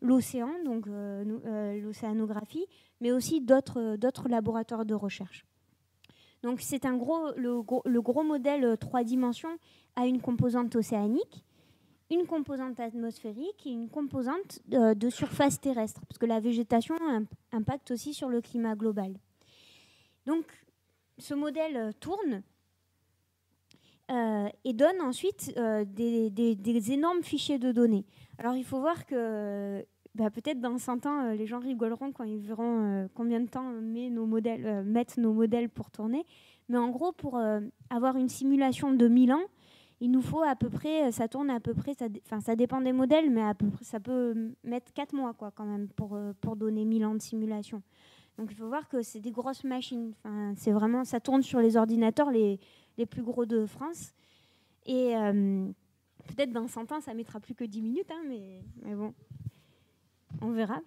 l'océan, donc l'océanographie, mais aussi d'autres laboratoires de recherche. Donc c'est le gros modèle 3 dimensions a une composante océanique, une composante atmosphérique et une composante de surface terrestre, parce que la végétation impacte aussi sur le climat global. Donc ce modèle tourne et donne ensuite des énormes fichiers de données. Alors il faut voir que peut-être dans 100 ans, les gens rigoleront quand ils verront combien de temps mettent nos modèles pour tourner. Mais en gros, pour avoir une simulation de 1000 ans, il nous faut à peu près, ça tourne à peu près, ça dépend des modèles, mais à peu près, ça peut mettre 4 mois quand même pour donner 1000 ans de simulation. Donc il faut voir que c'est des grosses machines. Enfin, c'est vraiment, ça tourne sur les ordinateurs les plus gros de France. Et peut-être dans 100 ans, ça mettra plus que 10 minutes, hein, mais bon, on verra.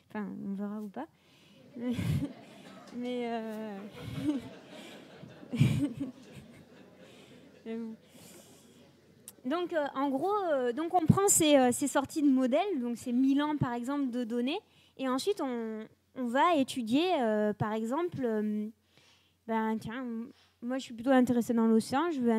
Enfin, on verra ou pas. Mais donc, en gros, donc on prend ces sorties de modèles, donc ces 1000 ans par exemple de données, et ensuite on va étudier, par exemple, moi je suis plutôt intéressée dans l'océan, je veux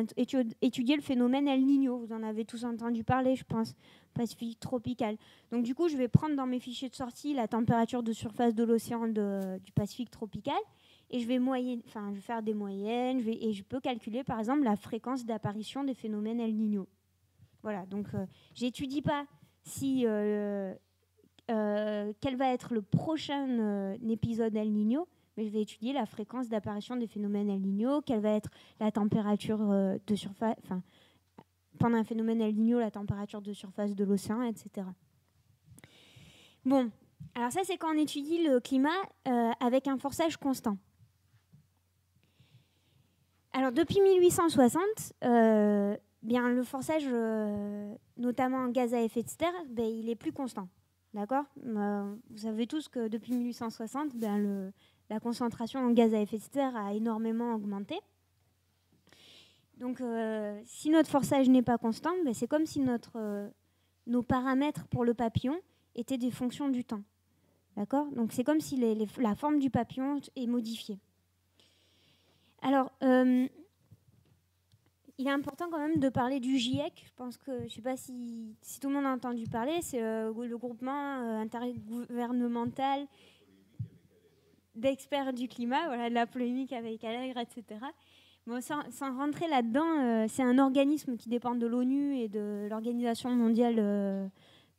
étudier le phénomène El Niño, vous en avez tous entendu parler, je pense, Pacifique tropical. Donc du coup, je vais prendre dans mes fichiers de sortie la température de surface de l'océan du Pacifique tropical, et je vais faire des moyennes, et je peux calculer par exemple la fréquence d'apparition des phénomènes El Niño. Voilà, donc j'étudie pas quel va être le prochain épisode El Niño, mais je vais étudier la fréquence d'apparition des phénomènes El Niño, quelle va être la température de surface, pendant un phénomène El Niño, la température de surface de l'océan, etc. Bon, alors ça c'est quand on étudie le climat avec un forçage constant. Alors depuis 1860, le forçage, notamment en gaz à effet de serre, il est plus constant. D'accord ? Vous savez tous que depuis 1860, la concentration en gaz à effet de serre a énormément augmenté. Donc, si notre forçage n'est pas constant, c'est comme si nos paramètres pour le papillon étaient des fonctions du temps. D'accord ? Donc, c'est comme si la forme du papillon est modifiée. Alors, il est important quand même de parler du GIEC. Je pense que, je ne sais pas si tout le monde a entendu parler, c'est le groupement intergouvernemental d'experts du climat, voilà, de la polémique avec Allègre, etc. Bon, sans rentrer là-dedans, c'est un organisme qui dépend de l'ONU et de l'Organisation mondiale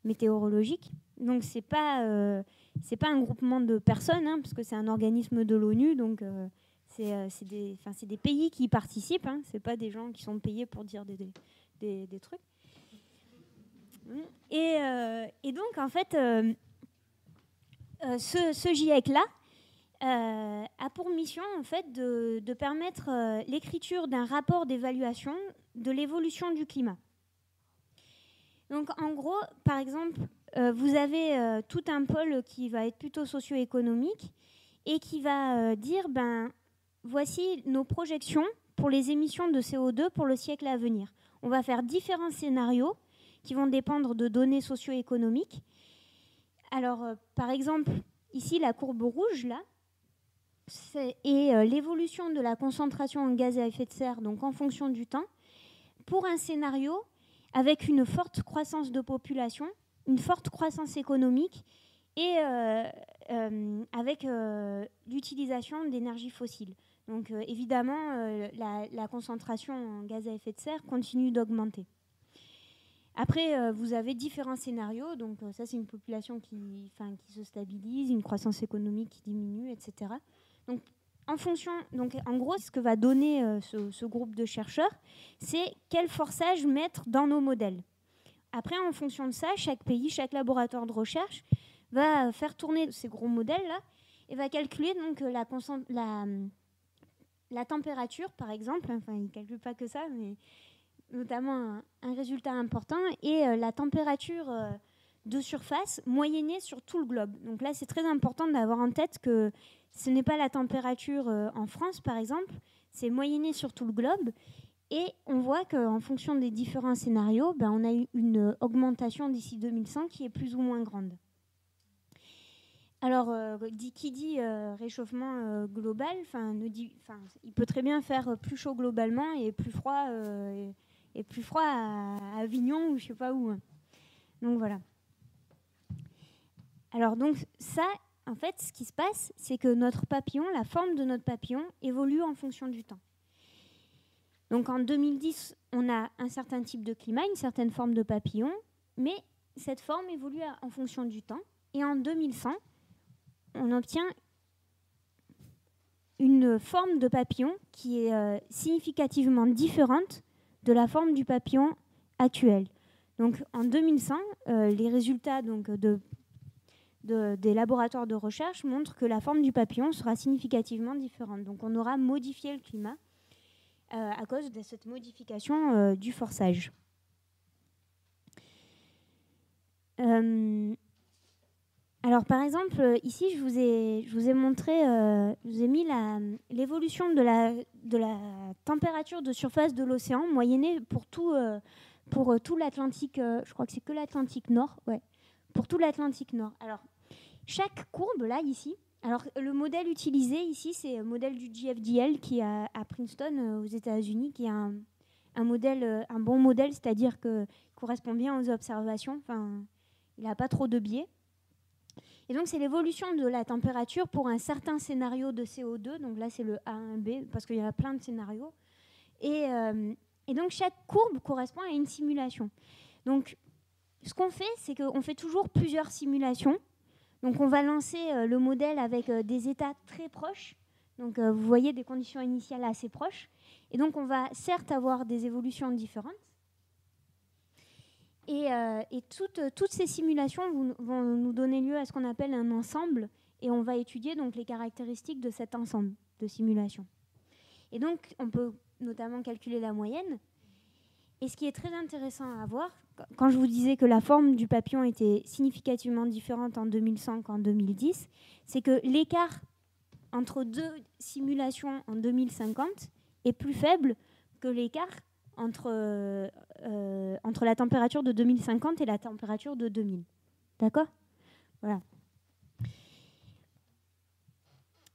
météorologique. Donc c'est pas un groupement de personnes, hein, parce que c'est un organisme de l'ONU, donc c'est des pays qui y participent, hein, c'est pas des gens qui sont payés pour dire des trucs. Et donc en fait, ce GIEC-là a pour mission en fait de permettre l'écriture d'un rapport d'évaluation de l'évolution du climat. Donc en gros, par exemple, vous avez tout un pôle qui va être plutôt socio-économique et qui va dire voici nos projections pour les émissions de CO2 pour le siècle à venir. On va faire différents scénarios qui vont dépendre de données socio-économiques. Alors, par exemple, ici, la courbe rouge, là, et l'évolution de la concentration en gaz à effet de serre, donc en fonction du temps, pour un scénario avec une forte croissance de population, une forte croissance économique et avec l'utilisation d'énergies fossiles. Donc évidemment, la concentration en gaz à effet de serre continue d'augmenter. Après, vous avez différents scénarios. Donc ça, c'est une population qui se stabilise, une croissance économique qui diminue, etc. Donc en gros, ce que va donner ce groupe de chercheurs, c'est quel forçage mettre dans nos modèles. Après, en fonction de ça, chaque pays, chaque laboratoire de recherche va faire tourner ces gros modèles-là et va calculer donc la température, par exemple. Enfin, ils ne calculent pas que ça, mais notamment un résultat important, et la température de surface moyennée sur tout le globe. Donc là, c'est très important d'avoir en tête que ce n'est pas la température en France, par exemple, c'est moyenné sur tout le globe. Et on voit qu'en fonction des différents scénarios, on a eu une augmentation d'ici 2100 qui est plus ou moins grande. Alors, qui dit réchauffement global, il peut très bien faire plus chaud globalement et plus froid à Avignon ou je ne sais pas où. Donc voilà. Alors donc ça, en fait, ce qui se passe, c'est que notre papillon, la forme de notre papillon, évolue en fonction du temps. Donc en 2010, on a un certain type de climat, une certaine forme de papillon, mais cette forme évolue en fonction du temps. Et en 2100, on obtient une forme de papillon qui est significativement différente de la forme du papillon actuel. Donc en 2100, les résultats des laboratoires de recherche montrent que la forme du papillon sera significativement différente. Donc on aura modifié le climat à cause de cette modification du forçage. Alors par exemple, ici je vous ai montré, je vous ai mis l'évolution de la température de surface de l'océan moyennée pour tout l'Atlantique, je crois que c'est que l'Atlantique Nord, ouais, pour tout l'Atlantique Nord. Alors chaque courbe là ici, alors le modèle utilisé ici c'est le modèle du JFDL qui est à Princeton aux États-Unis, qui est un bon modèle, c'est-à-dire qu'il correspond bien aux observations, enfin il n'a pas trop de biais. Et donc c'est l'évolution de la température pour un certain scénario de CO2, donc là c'est le A1B parce qu'il y a plein de scénarios, et donc chaque courbe correspond à une simulation. Donc ce qu'on fait, c'est qu'on fait toujours plusieurs simulations. Donc on va lancer le modèle avec des états très proches. Donc vous voyez des conditions initiales assez proches. Et donc on va certes avoir des évolutions différentes. Et toutes ces simulations vont nous donner lieu à ce qu'on appelle un ensemble. Et on va étudier donc les caractéristiques de cet ensemble de simulations. Et donc on peut notamment calculer la moyenne. Et ce qui est très intéressant à voir, quand je vous disais que la forme du papillon était significativement différente en 2100 qu'en 2010, c'est que l'écart entre deux simulations en 2050 est plus faible que l'écart entre la température de 2050 et la température de 2000. D'accord ? Voilà.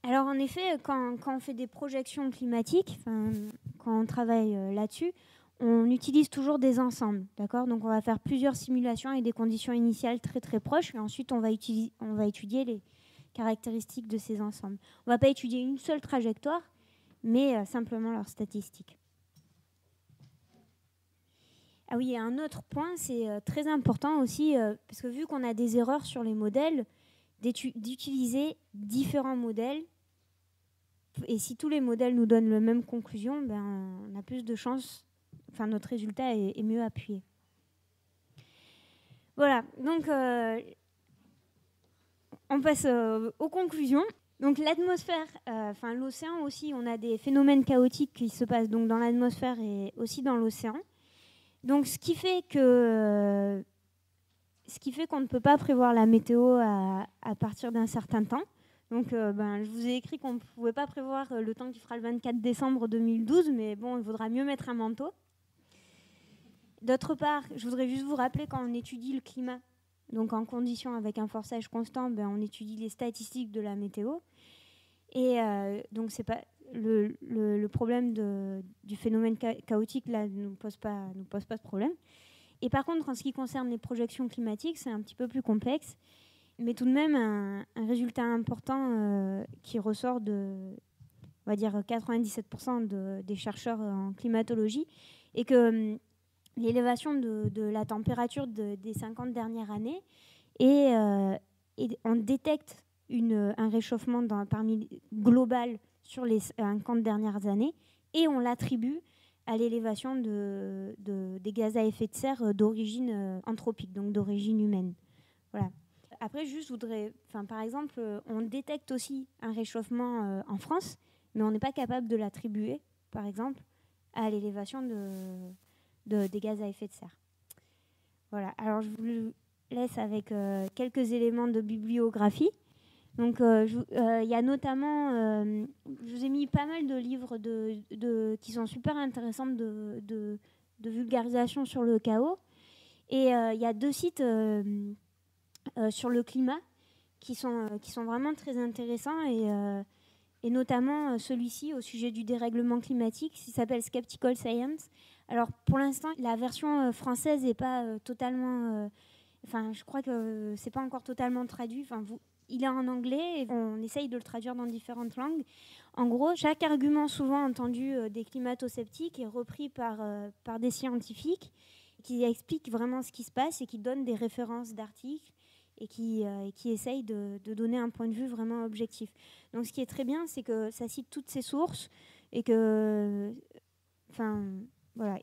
Alors en effet, quand on fait des projections climatiques, quand on travaille là-dessus, on utilise toujours des ensembles, d'accord ? Donc on va faire plusieurs simulations avec des conditions initiales très très proches, et ensuite on va étudier les caractéristiques de ces ensembles. On ne va pas étudier une seule trajectoire, mais simplement leurs statistiques. Ah oui, et un autre point, c'est très important aussi, parce que vu qu'on a des erreurs sur les modèles, d'utiliser différents modèles. Et si tous les modèles nous donnent la même conclusion, on a plus de chances, notre résultat est mieux appuyé. Voilà, donc on passe aux conclusions. Donc l'atmosphère, l'océan aussi, on a des phénomènes chaotiques qui se passent donc dans l'atmosphère et aussi dans l'océan. Donc ce qui fait qu'on ne peut pas prévoir la météo à partir d'un certain temps. Donc je vous ai écrit qu'on ne pouvait pas prévoir le temps qu'il fera le 24 décembre 2012, mais bon, il vaudra mieux mettre un manteau. D'autre part, je voudrais juste vous rappeler, quand on étudie le climat, donc en conditions avec un forçage constant, on étudie les statistiques de la météo. Et donc c'est pas le problème du phénomène chaotique là ne nous pose pas de problème. Et par contre, en ce qui concerne les projections climatiques, c'est un petit peu plus complexe, mais tout de même un résultat important qui ressort de on va dire 97% des chercheurs en climatologie, et que l'élévation de la température des 50 dernières années, et on détecte un réchauffement global sur les 50 dernières années, et on l'attribue à l'élévation des gaz à effet de serre d'origine anthropique, donc d'origine humaine. Voilà. Après, juste, je voudrais, par exemple, on détecte aussi un réchauffement en France, mais on n'est pas capable de l'attribuer, par exemple, à l'élévation des gaz à effet de serre. Voilà. Alors, je vous laisse avec quelques éléments de bibliographie. Donc, il y a notamment, je vous ai mis pas mal de livres qui sont super intéressants de vulgarisation sur le chaos. Et il y a 2 sites sur le climat qui sont vraiment très intéressants, et notamment celui-ci au sujet du dérèglement climatique, qui s'appelle Skeptical Science. Alors, pour l'instant, la version française n'est pas totalement... je crois que c'est pas encore totalement traduit. Il est en anglais et on essaye de le traduire dans différentes langues. En gros, chaque argument souvent entendu des climato-sceptiques est repris par des scientifiques qui expliquent vraiment ce qui se passe et qui donnent des références d'articles et qui essayent de donner un point de vue vraiment objectif. Donc ce qui est très bien, c'est que ça cite toutes ces sources et que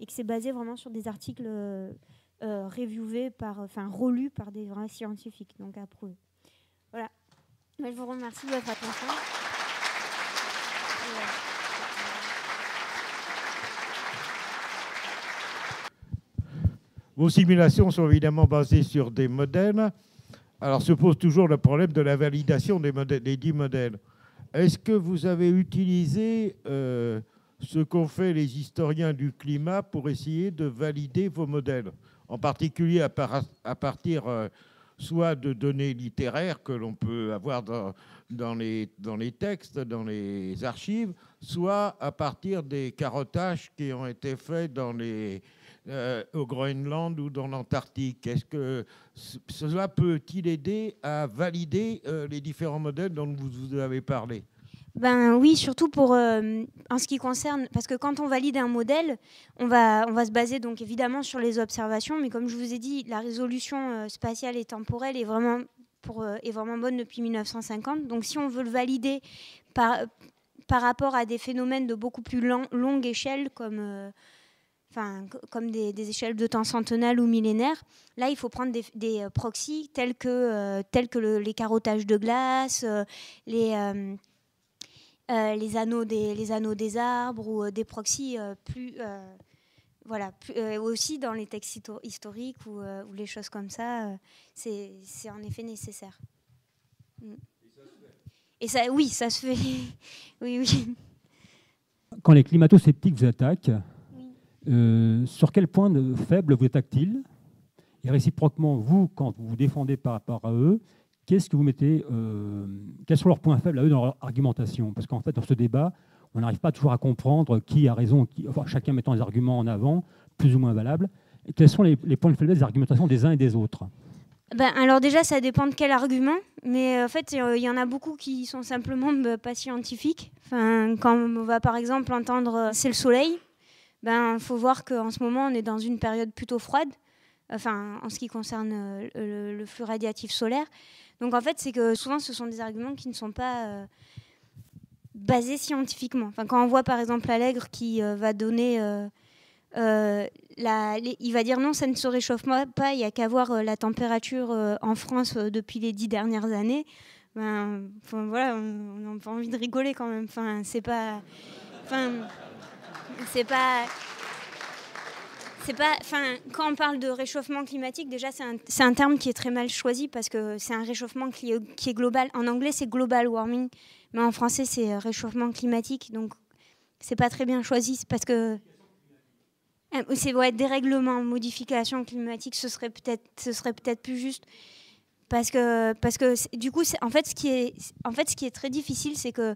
c'est basé vraiment sur des articles reviewés relus par des vrais scientifiques, donc approuvés. Voilà. Je vous remercie de votre attention. Vos simulations sont évidemment basées sur des modèles. Alors se pose toujours le problème de la validation des 10 modèles. Est-ce que vous avez utilisé ce qu'ont fait les historiens du climat pour essayer de valider vos modèles, en particulier à partir soit de données littéraires que l'on peut avoir dans les textes, dans les archives, soit à partir des carottages qui ont été faits au Groenland ou dans l'Antarctique? Est-ce que cela peut-il aider à valider les différents modèles dont vous avez parlé? Oui, surtout en ce qui concerne, parce que quand on valide un modèle, on va se baser donc évidemment sur les observations, mais comme je vous ai dit, la résolution spatiale et temporelle est vraiment bonne depuis 1950. Donc si on veut le valider par rapport à des phénomènes de beaucoup plus longue échelle, comme des échelles de temps centenales ou millénaires, là, il faut prendre des proxys tels que les carottages de glace, les anneaux des arbres, ou des proxys aussi dans les textes historiques ou les choses comme ça, c'est en effet nécessaire. Et ça, oui, ça se fait. oui. Quand les climato-sceptiques vous attaquent, sur quel point faible vous attaquent-ils? Et réciproquement, vous, quand vous vous défendez par rapport à eux, qu'est-ce que vous mettez, quels sont leurs points faibles à eux dans leur argumentation? Parce qu'en fait, dans ce débat, on n'arrive pas toujours à comprendre qui a raison, chacun mettant les arguments en avant, plus ou moins valables. Et quels sont les points de faiblesse des argumentations des uns et des autres? Alors déjà, ça dépend de quel argument, mais en fait, il y en a beaucoup qui sont simplement pas scientifiques. Quand on va par exemple entendre « c'est le soleil », faut voir qu'en ce moment, on est dans une période plutôt froide, en ce qui concerne le flux radiatif solaire. Donc en fait, c'est que souvent, ce sont des arguments qui ne sont pas basés scientifiquement. Quand on voit par exemple Allègre qui va donner... il va dire non, ça ne se réchauffe pas, il n'y a qu'à voir la température en France depuis les 10 dernières années. Voilà, on n'a pas envie de rigoler quand même. C'est pas... quand on parle de réchauffement climatique, déjà c'est un terme qui est très mal choisi parce que c'est un réchauffement qui est global. En anglais, c'est global warming, mais en français, c'est réchauffement climatique. Donc, c'est pas très bien choisi parce que c'est dérèglement, modification climatique, ce serait peut-être plus juste. Parce que du coup, en fait, ce qui est très difficile, c'est que,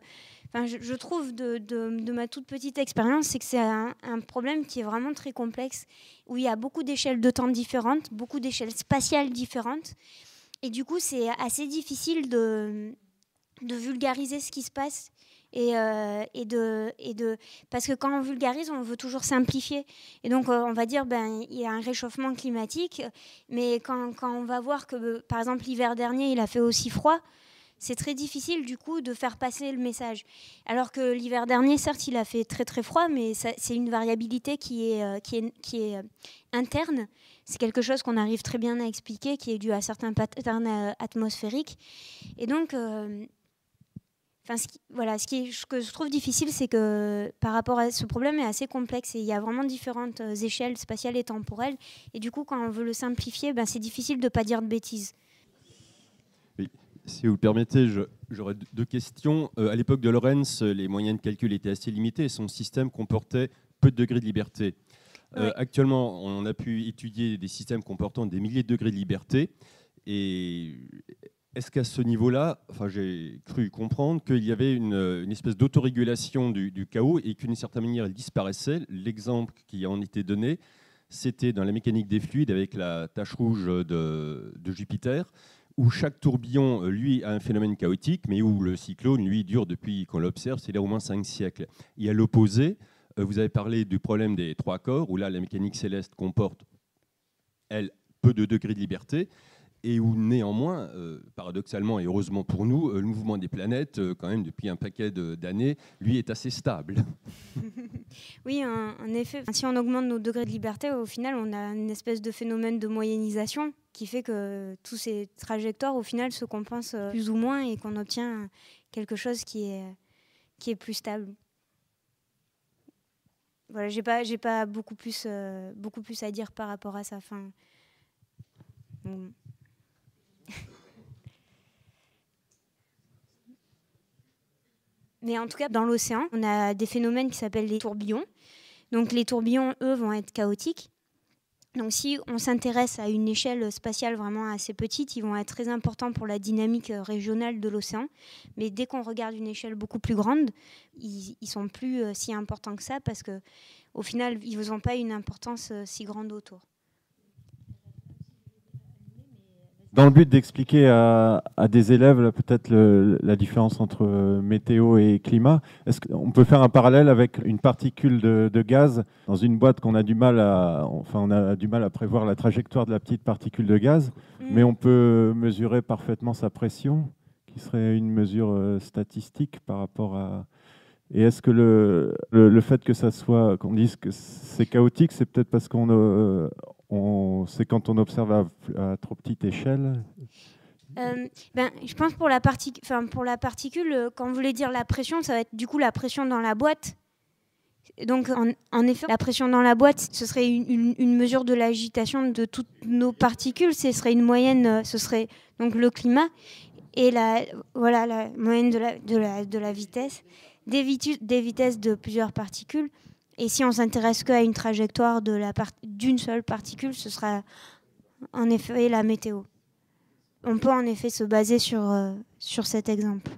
je trouve de ma toute petite expérience, c'est que c'est un problème qui est vraiment très complexe, où il y a beaucoup d'échelles de temps différentes, beaucoup d'échelles spatiales différentes, et du coup, c'est assez difficile de vulgariser ce qui se passe Parce que quand on vulgarise, on veut toujours simplifier. Et donc, on va dire, il y a un réchauffement climatique, mais quand on va voir que, par exemple, l'hiver dernier, il a fait aussi froid, c'est très difficile, du coup, de faire passer le message. Alors que l'hiver dernier, certes, il a fait très, très froid, mais c'est une variabilité qui est interne. C'est quelque chose qu'on arrive très bien à expliquer, qui est dû à certains patterns atmosphériques. Et donc... ce que je trouve difficile, c'est que par rapport à ce problème est assez complexe et il y a vraiment différentes échelles spatiales et temporelles. Et du coup, quand on veut le simplifier, c'est difficile de ne pas dire de bêtises. Oui. Si vous le permettez, j'aurais deux questions. À l'époque de Lorentz, les moyens de calcul étaient assez limités et son système comportait peu de degrés de liberté. Oui. Actuellement, on a pu étudier des systèmes comportant des milliers de degrés de liberté. Et est-ce qu'à ce niveau-là, j'ai cru comprendre qu'il y avait une espèce d'autorégulation du chaos et qu'une certaine manière, il disparaissait. L'exemple qui en était donné, c'était dans la mécanique des fluides avec la tache rouge de Jupiter, où chaque tourbillon, lui, a un phénomène chaotique, mais où le cyclone, lui, dure depuis qu'on l'observe, c'est là au moins 5 siècles. Et à l'opposé, vous avez parlé du problème des 3 corps, où là, la mécanique céleste comporte, elle, peu de degrés de liberté, et où néanmoins, paradoxalement et heureusement pour nous, le mouvement des planètes, quand même depuis un paquet d'années, lui est assez stable. Oui, en effet, si on augmente nos degrés de liberté, au final, on a une espèce de phénomène de moyennisation qui fait que tous ces trajectoires, au final, se compensent plus ou moins et qu'on obtient quelque chose qui est plus stable. Voilà, j'ai pas beaucoup plus à dire par rapport à ça. Mais en tout cas, dans l'océan, on a des phénomènes qui s'appellent les tourbillons. Donc les tourbillons, eux, vont être chaotiques. Donc si on s'intéresse à une échelle spatiale vraiment assez petite, ils vont être très importants pour la dynamique régionale de l'océan. Mais dès qu'on regarde une échelle beaucoup plus grande, ils ne sont plus si importants que ça parce qu'au final, ils n'ont pas une importance si grande autour. Dans le but d'expliquer à des élèves peut-être la différence entre météo et climat, est-ce qu'on peut faire un parallèle avec une particule de gaz dans une boîte qu'on a du mal à prévoir la trajectoire de la petite particule de gaz, mais on peut mesurer parfaitement sa pression, qui serait une mesure statistique par rapport à... Et est-ce que le fait que ça soit, qu'on dise que c'est chaotique, c'est peut-être parce c'est quand on observe à trop petite échelle? Je pense pour la particule, quand vous voulez dire la pression, ça va être du coup la pression dans la boîte. Donc en effet, la pression dans la boîte, ce serait une mesure de l'agitation de toutes nos particules. Ce serait une moyenne, ce serait donc le climat et la moyenne de la vitesse, des vitesses de plusieurs particules. Et si on s'intéresse qu'à une trajectoire d'une seule particule, ce sera en effet la météo. On peut en effet se baser sur cet exemple.